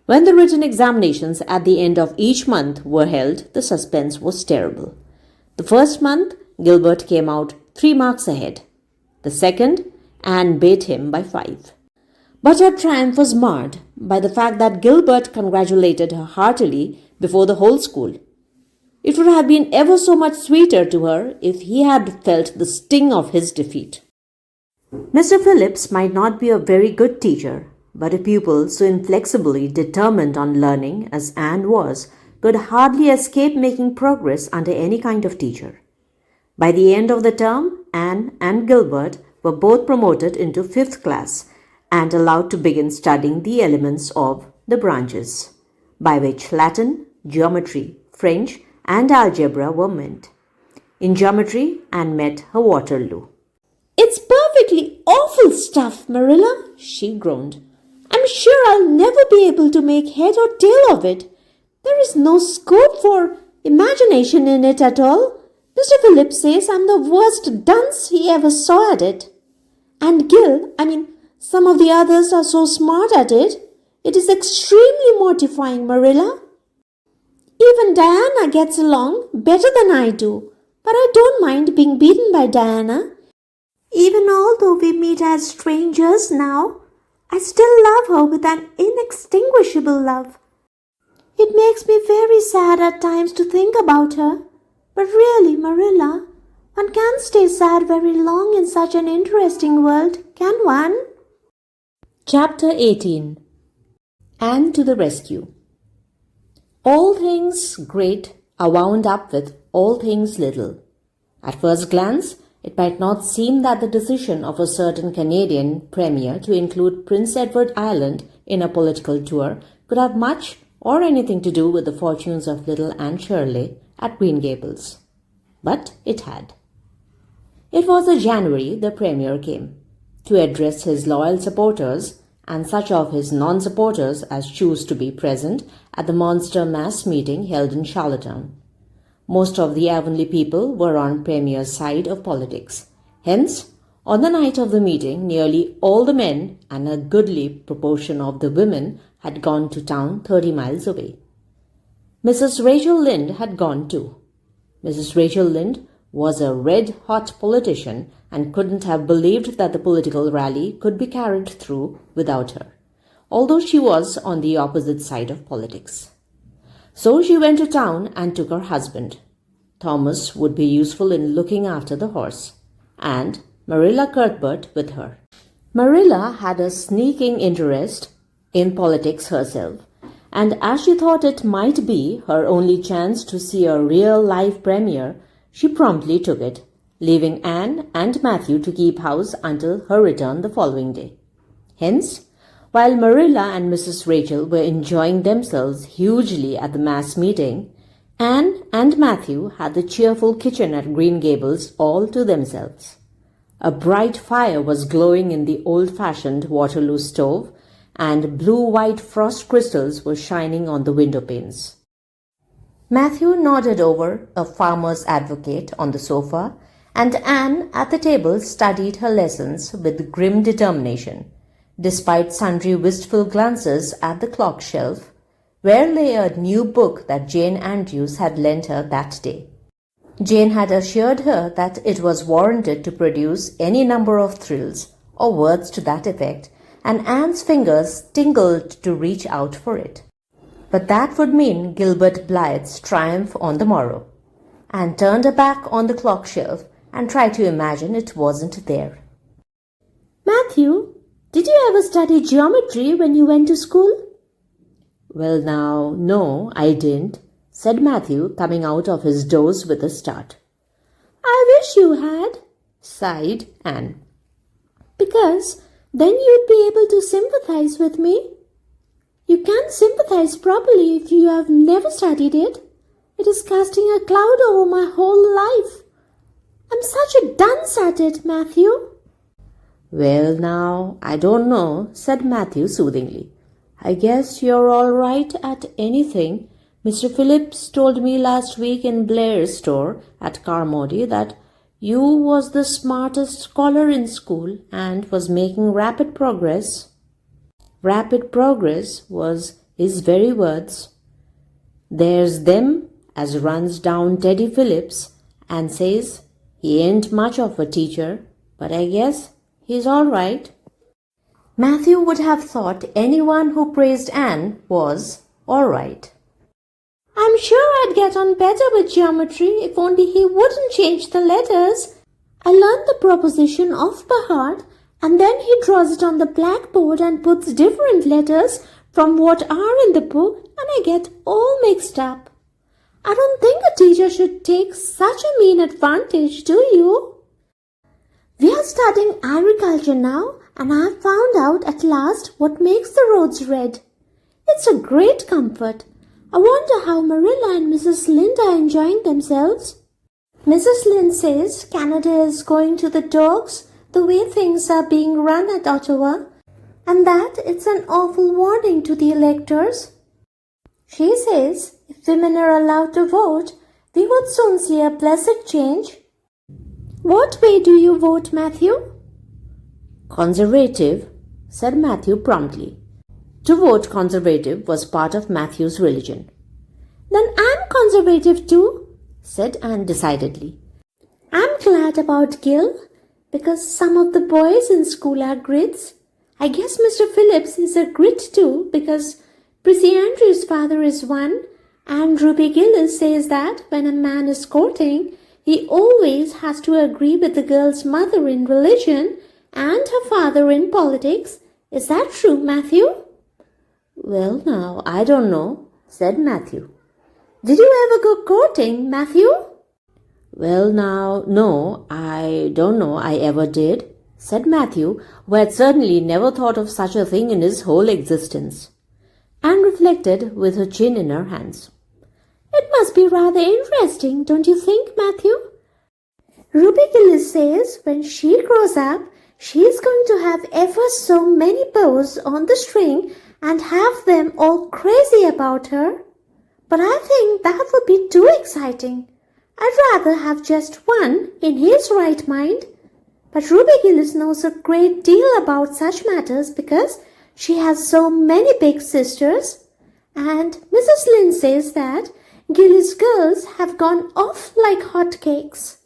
When the written examinations at the end of each month were held, the suspense was terrible. The first month, Gilbert came out 3 marks ahead. The second, Anne beat him by 5. But her triumph was marred by the fact that Gilbert congratulated her heartily before the whole school. It would have been ever so much sweeter to her if he had felt the sting of his defeat. Mr. Phillips might not be a very good teacher, but a pupil so inflexibly determined on learning as Anne was could hardly escape making progress under any kind of teacher. By the end of the term, Anne and Gilbert were both promoted into 5th class and allowed to begin studying the elements of the branches, by which Latin, geometry, French, and algebra were meant. In geometry, Anne met her Waterloo. It's perfectly awful stuff, Marilla, she groaned. I'm sure I'll never be able to make head or tail of it. There is no scope for imagination in it at all. Mr. Phillips says I'm the worst dunce he ever saw at it. And some of the others are so smart at it. It is extremely mortifying, Marilla. Even Diana gets along better than I do, but I don't mind being beaten by Diana. Even although we meet as strangers now, I still love her with an inextinguishable love. It makes me very sad at times to think about her. But really, Marilla, one can't stay sad very long in such an interesting world, can one? Chapter 18. Anne to the rescue. All things great are wound up with all things little. At first glance, it might not seem that the decision of a certain Canadian premier to include Prince Edward Island in a political tour could have much or anything to do with the fortunes of little Anne Shirley at Green Gables. But it had. It was in January the premier came to address his loyal supporters and such of his non-supporters as choose to be present at the monster mass meeting held in Charlottetown. Most of the Avonlea people were on Premier's side of politics. Hence, on the night of the meeting, nearly all the men and a goodly proportion of the women had gone to town 30 miles away. Mrs. Rachel Lynde had gone too. Mrs. Rachel Lynde was a red-hot politician and couldn't have believed that the political rally could be carried through without her, although she was on the opposite side of politics. So she went to town and took her husband. Thomas would be useful in looking after the horse, and Marilla Cuthbert with her. Marilla had a sneaking interest in politics herself, and as she thought it might be her only chance to see a real-life premier, she promptly took it, leaving Anne and Matthew to keep house until her return the following day. Hence, while Marilla and Mrs. Rachel were enjoying themselves hugely at the mass meeting, Anne and Matthew had the cheerful kitchen at Green Gables all to themselves. A bright fire was glowing in the old-fashioned Waterloo stove, and blue-white frost crystals were shining on the window panes. Matthew nodded over a farmer's advocate on the sofa, and Anne at the table studied her lessons with grim determination, despite sundry wistful glances at the clock shelf, where lay a new book that Jane Andrews had lent her that day. Jane had assured her that it was warranted to produce any number of thrills, or words to that effect, and Anne's fingers tingled to reach out for it. But that would mean Gilbert Blythe's triumph on the morrow. Anne turned her back on the clock shelf and tried to imagine it wasn't there. Matthew, did you ever study geometry when you went to school? Well now, no, I didn't, said Matthew, coming out of his doze with a start. I wish you had, sighed Anne. Because then you'd be able to sympathize with me. You can't sympathize properly if you have never studied it. It is casting a cloud over my whole life. I'm such a dunce at it, Matthew. Well now, I don't know, said Matthew soothingly. I guess you're all right at anything. Mr. Phillips told me last week in Blair's store at Carmody that you was the smartest scholar in school and was making rapid progress. Rapid progress was his very words. There's them as runs down Teddy Phillips and says he ain't much of a teacher, but I guess he's all right. Matthew would have thought anyone who praised Anne was all right. I'm sure I'd get on better with geometry if only he wouldn't change the letters. I learned the proposition off by heart, and then he draws it on the blackboard and puts different letters from what are in the book, and I get all mixed up. I don't think a teacher should take such a mean advantage, do you? We are studying agriculture now, and I have found out at last what makes the roads red. It's a great comfort. I wonder how Marilla and Mrs. Lynde are enjoying themselves. Mrs. Lynde says Canada is going to the dogs the way things are being run at Ottawa, and that it's an awful warning to the electors. She says if women are allowed to vote, we would soon see a blessed change. What way do you vote, Matthew? Conservative, said Matthew promptly. To vote Conservative was part of Matthew's religion. Then I'm Conservative too, said Anne decidedly. I'm glad about Gil, because some of the boys in school are Grits. I guess Mr. Phillips is a grit too, because Prissy Andrews' father is one, and Ruby Gillis says that when a man is courting, he always has to agree with the girl's mother in religion and her father in politics. Is that true, Matthew? Well, now, I don't know, said Matthew. Did you ever go courting, Matthew? Well, now, no, I don't know I ever did, said Matthew, who had certainly never thought of such a thing in his whole existence, and reflected with her chin in her hands. It must be rather interesting, don't you think, Matthew? Ruby Gillis says when she grows up, she's going to have ever so many bows on the string and have them all crazy about her. But I think that would be too exciting. I'd rather have just one in his right mind. But Ruby Gillis knows a great deal about such matters because she has so many big sisters. And Mrs. Lynde says that Gillis girls have gone off like hot cakes.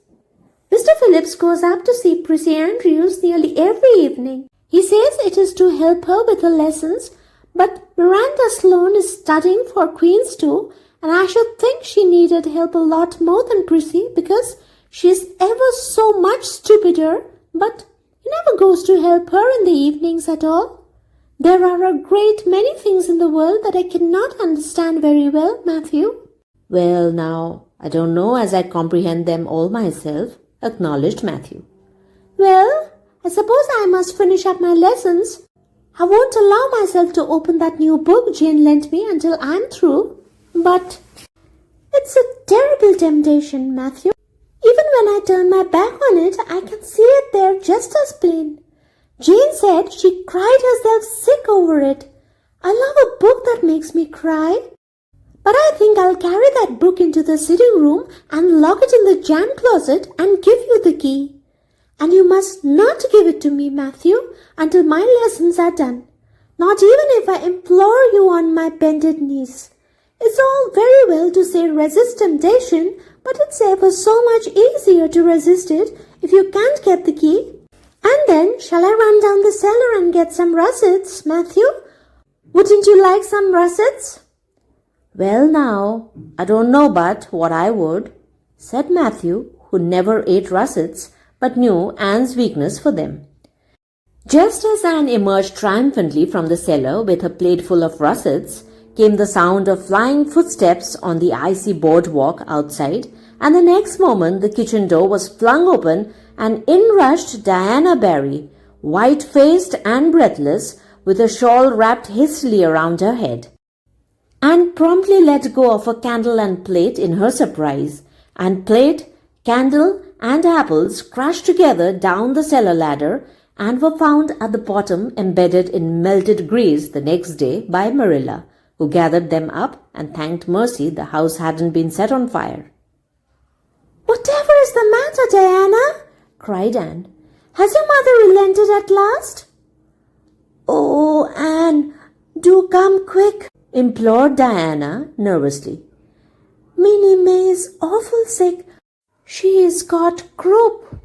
Mr. Phillips goes up to see Prissy Andrews nearly every evening. He says it is to help her with her lessons, but Miranda Sloane is studying for Queen's too, and I should think she needed help a lot more than Prissy because she is ever so much stupider, but he never goes to help her in the evenings at all. There are a great many things in the world that I cannot understand very well, Matthew. Well, now, I don't know as I comprehend them all myself, acknowledged Matthew. Well, I suppose I must finish up my lessons. I won't allow myself to open that new book Jane lent me until I'm through. But it's a terrible temptation, Matthew. Even when I turn my back on it, I can see it there just as plain. Jane said she cried herself sick over it. I love a book that makes me cry. But I think I'll carry that book into the sitting room and lock it in the jam closet and give you the key. And you must not give it to me, Matthew, until my lessons are done. Not even if I implore you on my bended knees. It's all very well to say resist temptation, but it's ever so much easier to resist it if you can't get the key. And then, shall I run down the cellar and get some russets, Matthew? Wouldn't you like some russets? Well, now, I don't know but what I would, said Matthew, who never ate russets, but knew Anne's weakness for them. Just as Anne emerged triumphantly from the cellar with her plate full of russets, came the sound of flying footsteps on the icy boardwalk outside, and the next moment the kitchen door was flung open and in rushed Diana Barry, white-faced and breathless, with a shawl wrapped hastily around her head. Anne promptly let go of a candle and plate in her surprise, and plate, candle, and apples crashed together down the cellar ladder and were found at the bottom embedded in melted grease the next day by Marilla, who gathered them up and thanked mercy the house hadn't been set on fire. "Whatever is the matter, Diana?" cried Anne. "Has your mother relented at last?" "Oh, Anne, do come quick," implored Diana nervously. "Minnie May is awful sick. She's got croup.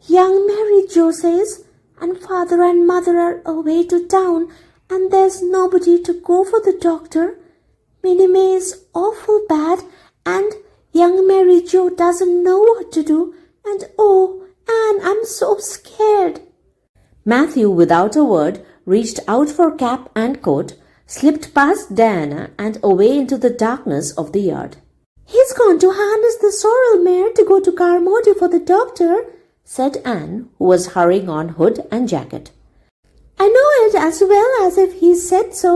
Young Mary Jo says, and father and mother are away to town, and there's nobody to go for the doctor. Minnie May is awful bad, and young Mary Jo doesn't know what to do, and oh, Anne, I'm so scared." Matthew, without a word, reached out for cap and coat, slipped past Diana and away into the darkness of the yard. "He's gone to harness the sorrel mare to go to Carmody for the doctor," said Anne, who was hurrying on hood and jacket. "I know it as well as if he said so.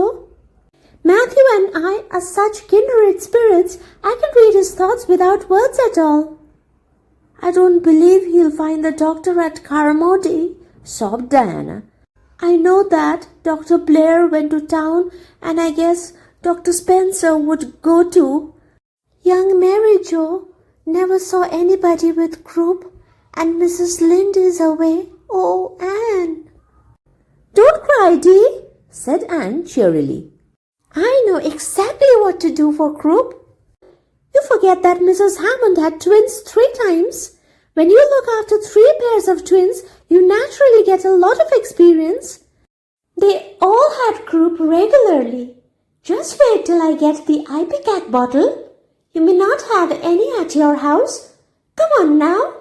Matthew and I are such kindred spirits, I can read his thoughts without words at all." "I don't believe he'll find the doctor at Carmody," sobbed Diana. "I know that Dr. Blair went to town, and I guess Dr. Spencer would go too. Young Mary Jo never saw anybody with croup, and Mrs. Lynde is away. Oh, Anne." "Don't cry, Dee," said Anne cheerily. "I know exactly what to do for croup. You forget that Mrs. Hammond had twins 3 times. When you look after 3 pairs of twins, you naturally get a lot of experience. They all had croup regularly. Just wait till I get the ipecac bottle. You may not have any at your house. Come on now.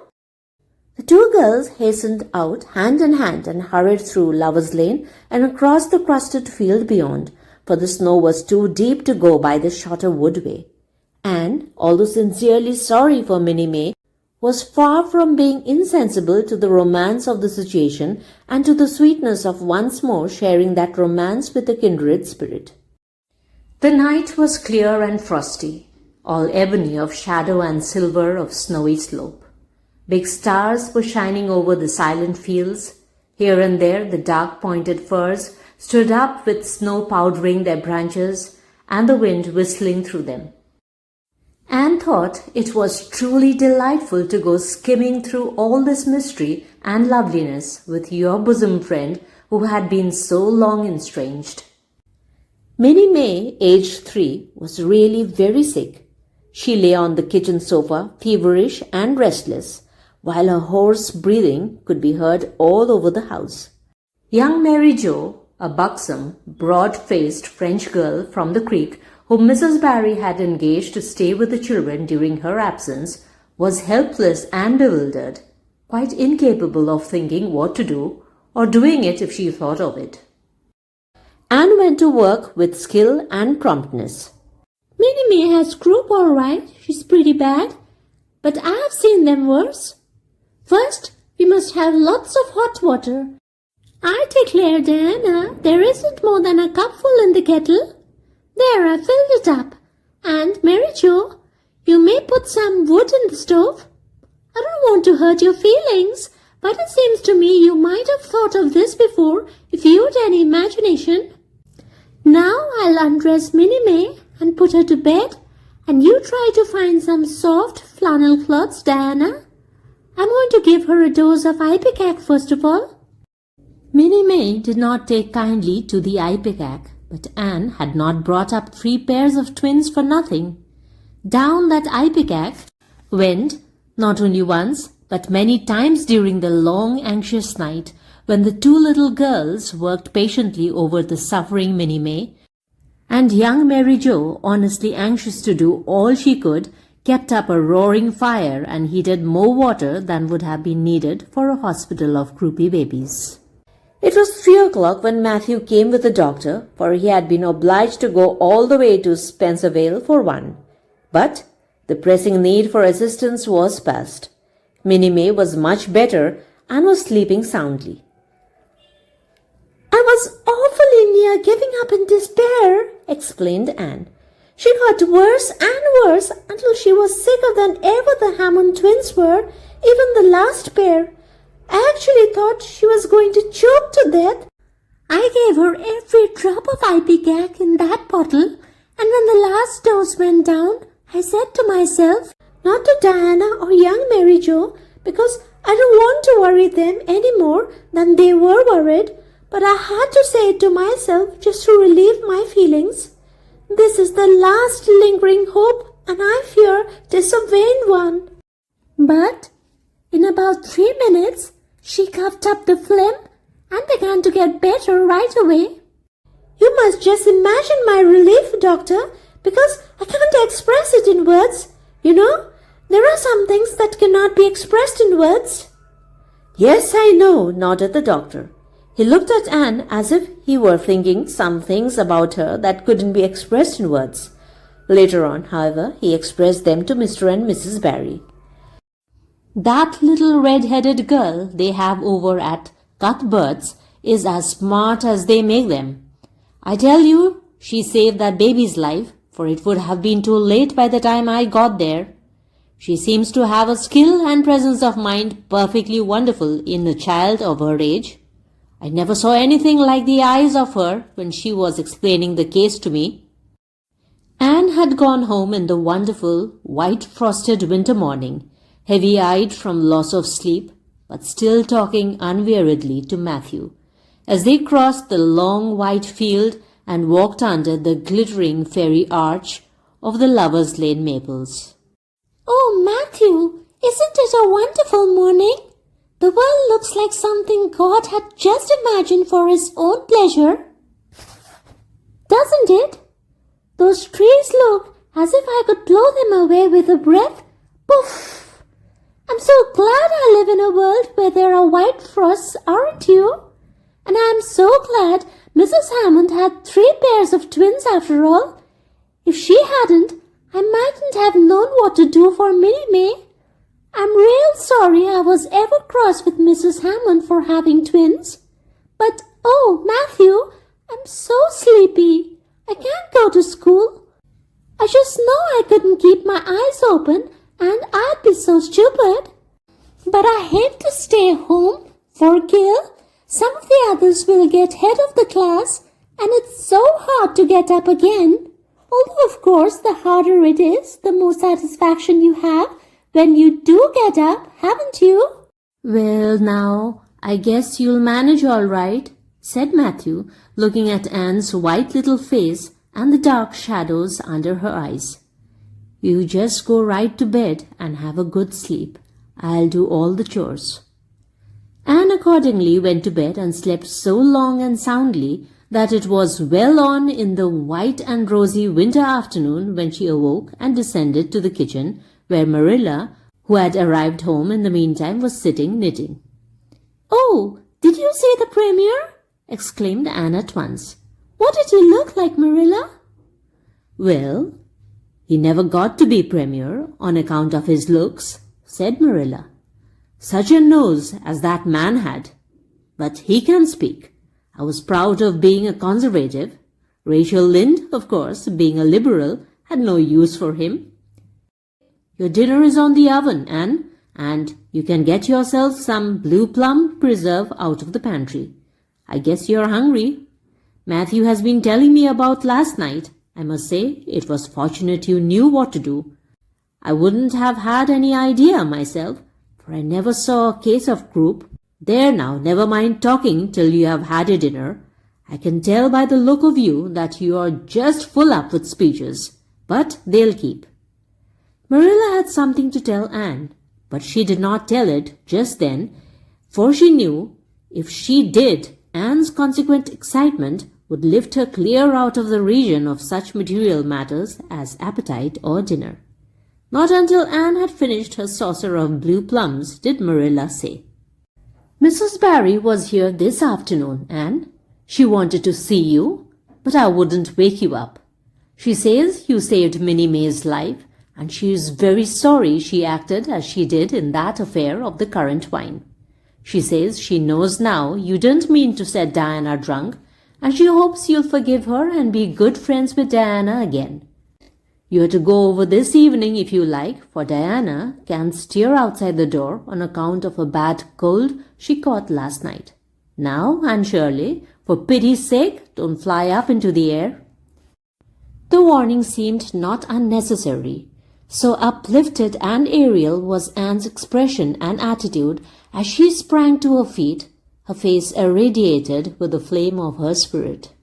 The two girls hastened out hand in hand and hurried through Lover's Lane and across the crusted field beyond, for the snow was too deep to go by the shorter woodway. Anne, although sincerely sorry for Minnie May, was far from being insensible to the romance of the situation and to the sweetness of once more sharing that romance with a kindred spirit. The night was clear and frosty, all ebony of shadow and silver of snowy slope. Big stars were shining over the silent fields. Here and there the dark pointed firs stood up with snow powdering their branches and the wind whistling through them. Anne thought it was truly delightful to go skimming through all this mystery and loveliness with your bosom friend who had been so long estranged. Minnie May, aged 3, was really very sick. She lay on the kitchen sofa, feverish and restless, while her hoarse breathing could be heard all over the house. Young Mary Jo, a buxom, broad-faced French girl from the creek, whom Mrs. Barry had engaged to stay with the children during her absence, was helpless and bewildered, quite incapable of thinking what to do, or doing it if she thought of it. Anne went to work with skill and promptness. Minnie May has croup all right. She's pretty bad. But I have seen them worse. First, we must have lots of hot water. I declare, Diana, there isn't more than a cupful in the kettle. There, I filled it up. And, Mary Jo, you may put some wood in the stove. I don't want to hurt your feelings, but it seems to me you might have thought of this before if you'd any imagination. Now I'll undress Minnie May and put her to bed, and you try to find some soft flannel cloths, Diana. I'm going to give her a dose of ipecac first of all. Minnie May did not take kindly to the ipecac, but Anne had not brought up 3 pairs of twins for nothing. Down that ipecac went, not only once, but many times during the long, anxious night when the 2 little girls worked patiently over the suffering Minnie May, and young Mary Jo, honestly anxious to do all she could, kept up a roaring fire and heated more water than would have been needed for a hospital of croupy babies. It was 3 o'clock when Matthew came with the doctor, for he had been obliged to go all the way to Spencervale for one. But the pressing need for assistance was past. Minnie May was much better and was sleeping soundly. I was awfully near giving up in despair, explained Anne. She got worse and worse until she was sicker than ever the Hammond twins were, even the last pair. I actually thought she was going to choke to death. I gave her every drop of ipecac in that bottle, and when the last dose went down, I said to myself, not to Diana or young Mary Jo, because I don't want to worry them any more than they were worried, but I had to say it to myself just to relieve my feelings. This is the last lingering hope, and I fear 'tis a vain one. But in about 3 minutes, she coughed up the phlegm and began to get better right away. You must just imagine my relief, doctor, because I can't express it in words. You know, there are some things that cannot be expressed in words. Yes, I know, nodded the doctor. He looked at Anne as if he were thinking some things about her that couldn't be expressed in words. Later on, however, he expressed them to Mr. and Mrs. Barry. That little red-headed girl they have over at Cuthbert's is as smart as they make them. I tell you, she saved that baby's life, for it would have been too late by the time I got there. She seems to have a skill and presence of mind perfectly wonderful in a child of her age. I never saw anything like the eyes of her when she was explaining the case to me. Anne had gone home in the wonderful, white-frosted winter morning, heavy-eyed from loss of sleep, but still talking unweariedly to Matthew, as they crossed the long white field and walked under the glittering fairy arch of the Lover's Lane maples. Oh, Matthew, isn't it a wonderful morning? The world looks like something God had just imagined for his own pleasure. Doesn't it? Those trees look as if I could blow them away with a breath. Poof! I'm so glad I live in a world where there are white frosts, aren't you? And I'm so glad Mrs. Hammond had 3 pairs of twins after all. If she hadn't, I mightn't have known what to do for Minnie May. I'm real sorry I was ever cross with Mrs. Hammond for having twins. But, oh, Matthew, I'm so sleepy. I can't go to school. I just know I couldn't keep my eyes open and I'd be so stupid. But I hate to stay home for Gil. Some of the others will get head of the class and it's so hard to get up again. Although, of course, the harder it is, the more satisfaction you have when you do get up, haven't you? Well, now, I guess you'll manage all right, said Matthew, looking at Anne's white little face and the dark shadows under her eyes. You just go right to bed and have a good sleep. I'll do all the chores. Anne accordingly went to bed and slept so long and soundly that it was well on in the white and rosy winter afternoon when she awoke and descended to the kitchen, where Marilla, who had arrived home in the meantime, was sitting knitting. Oh, did you see the Premier? Exclaimed Anne at once. What did he look like, Marilla? Well, he never got to be Premier on account of his looks, said Marilla. Such a nose as that man had. But he can speak. I was proud of being a conservative. Rachel Lynde, of course, being a liberal, had no use for him. Your dinner is on the oven, Anne, and you can get yourself some blue plum preserve out of the pantry. I guess you're hungry. Matthew has been telling me about last night. I must say it was fortunate you knew what to do. I wouldn't have had any idea myself, for I never saw a case of croup. There now, never mind talking till you have had your dinner. I can tell by the look of you that you are just full up with speeches, but they'll keep. Marilla had something to tell Anne, but she did not tell it just then, for she knew if she did, Anne's consequent excitement would lift her clear out of the region of such material matters as appetite or dinner. Not until Anne had finished her saucer of blue plums did Marilla say, Mrs. Barry was here this afternoon, Anne. She wanted to see you, but I wouldn't wake you up. She says you saved Minnie May's life, and she is very sorry she acted as she did in that affair of the currant wine. She says she knows now you didn't mean to set Diana drunk, and she hopes you'll forgive her and be good friends with Diana again. You're to go over this evening if you like, for Diana can't stir outside the door on account of a bad cold she caught last night. Now, Anne Shirley, for pity's sake, don't fly up into the air. The warning seemed not unnecessary. So uplifted and aerial was Anne's expression and attitude as she sprang to her feet, her face irradiated with the flame of her spirit.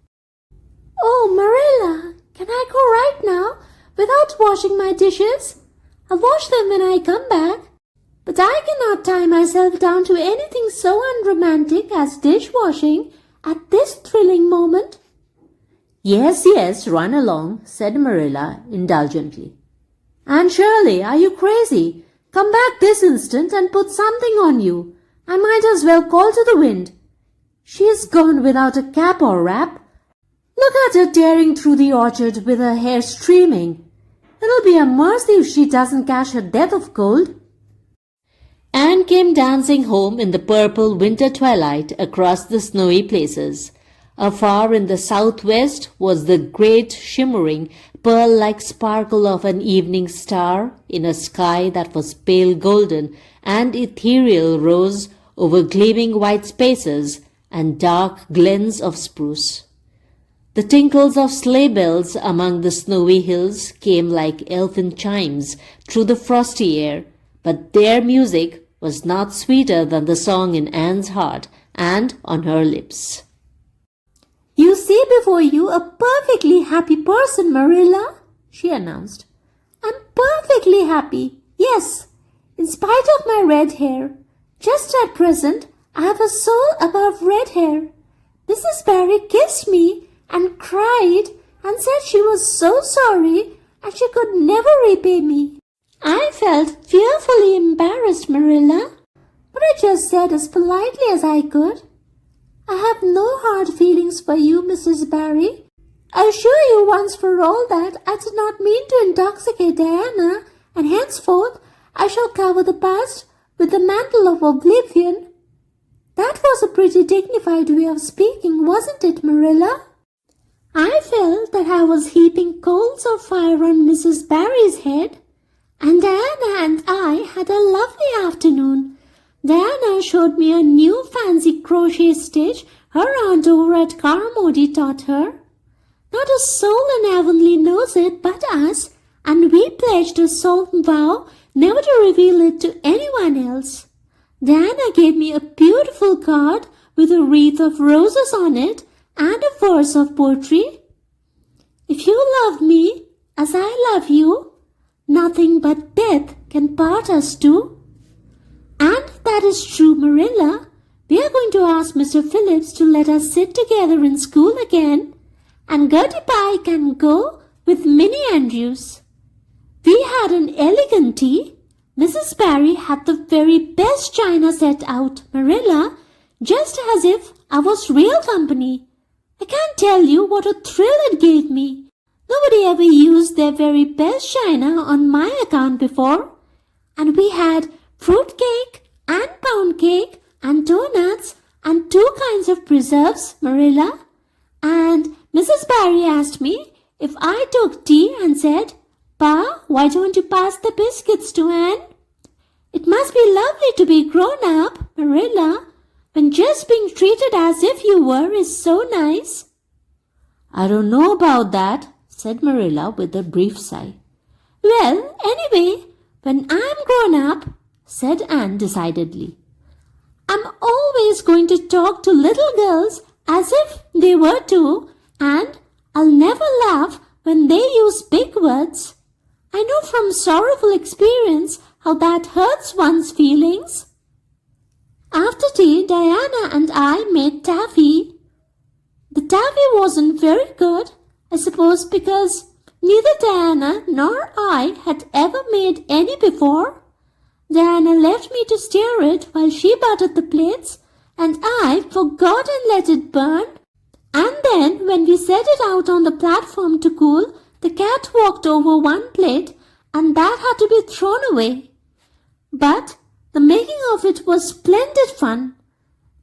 Oh, Marilla, can I go right now without washing my dishes? I'll wash them when I come back. But I cannot tie myself down to anything so unromantic as dishwashing at this thrilling moment. Yes, yes, run along, said Marilla indulgently. Anne Shirley, are you crazy? Come back this instant and put something on you. I might as well call to the wind. She is gone without a cap or wrap. Look at her tearing through the orchard with her hair streaming. It'll be a mercy if she doesn't catch her death of cold. Anne came dancing home in the purple winter twilight across the snowy places. Afar in the southwest was the great shimmering, pearl-like sparkle of an evening star in a sky that was pale golden and ethereal rose over gleaming white spaces and dark glens of spruce. The tinkles of sleigh bells among the snowy hills came like elfin chimes through the frosty air, but their music was not sweeter than the song in Anne's heart and on her lips. You see before you a perfectly happy person, Marilla, she announced. I'm perfectly happy, yes, in spite of my red hair. Just at present, I have a soul above red hair. Mrs. Barry kissed me and cried and said she was so sorry and she could never repay me. I felt fearfully embarrassed, Marilla, but I just said as politely as I could, I have no hard feelings for you, Mrs. Barry. I assure you once for all that I did not mean to intoxicate Diana, and henceforth I shall cover the past with the mantle of oblivion. That was a pretty dignified way of speaking, wasn't it, Marilla? I felt that I was heaping coals of fire on Mrs. Barry's head, and Diana and I had a lovely afternoon. Diana showed me a new fancy crochet stitch her aunt over at Carmody taught her. Not a soul in Avonlea knows it but us, and we pledged a solemn vow never to reveal it to anyone else. Diana gave me a beautiful card with a wreath of roses on it and a verse of poetry. If you love me as I love you, nothing but death can part us two. And that is true, Marilla. We are going to ask Mr. Phillips to let us sit together in school again, and Gertie Pye can go with Minnie Andrews. We had an elegant tea. Mrs. Barry had the very best china set out, Marilla, just as if I was real company. I can't tell you what a thrill it gave me. Nobody ever used their very best china on my account before. And we had fruit cake and pound cake and donuts and 2 kinds of preserves, Marilla. And Mrs. Barry asked me if I took tea and said, Pa, why don't you pass the biscuits to Anne? It must be lovely to be grown up, Marilla, when just being treated as if you were is so nice. I don't know about that, said Marilla with a brief sigh. Well, anyway, when I'm grown up, said Anne decidedly, I'm always going to talk to little girls as if they were too, and I'll never laugh when they use big words. I know from sorrowful experience how that hurts one's feelings. After tea, Diana and I made taffy. The taffy wasn't very good, I suppose because neither Diana nor I had ever made any before. Diana left me to stir it while she buttered the plates, and I forgot and let it burn. And then, when we set it out on the platform to cool, the cat walked over one plate, and that had to be thrown away. But the making of it was splendid fun.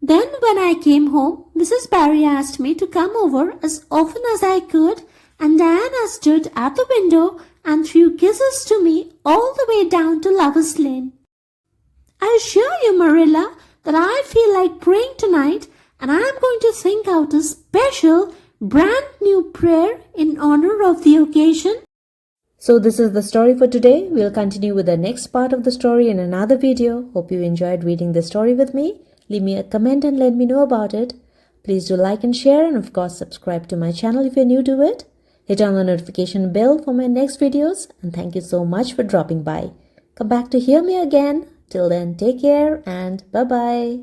Then, when I came home, Mrs. Barry asked me to come over as often as I could, and Diana stood at the window and threw kisses to me all the way down to Lover's Lane. I assure you, Marilla, that I feel like praying tonight, and I am going to think out a special, brand new prayer in honor of the occasion. So this is the story for today. We'll continue with the next part of the story in another video. Hope you enjoyed reading the story with me. Leave me a comment and let me know about it. Please do like and share, and of course subscribe to my channel if you're new to it. Hit on the notification bell for my next videos, and thank you so much for dropping by. Come back to hear me again. Till then, take care and bye-bye.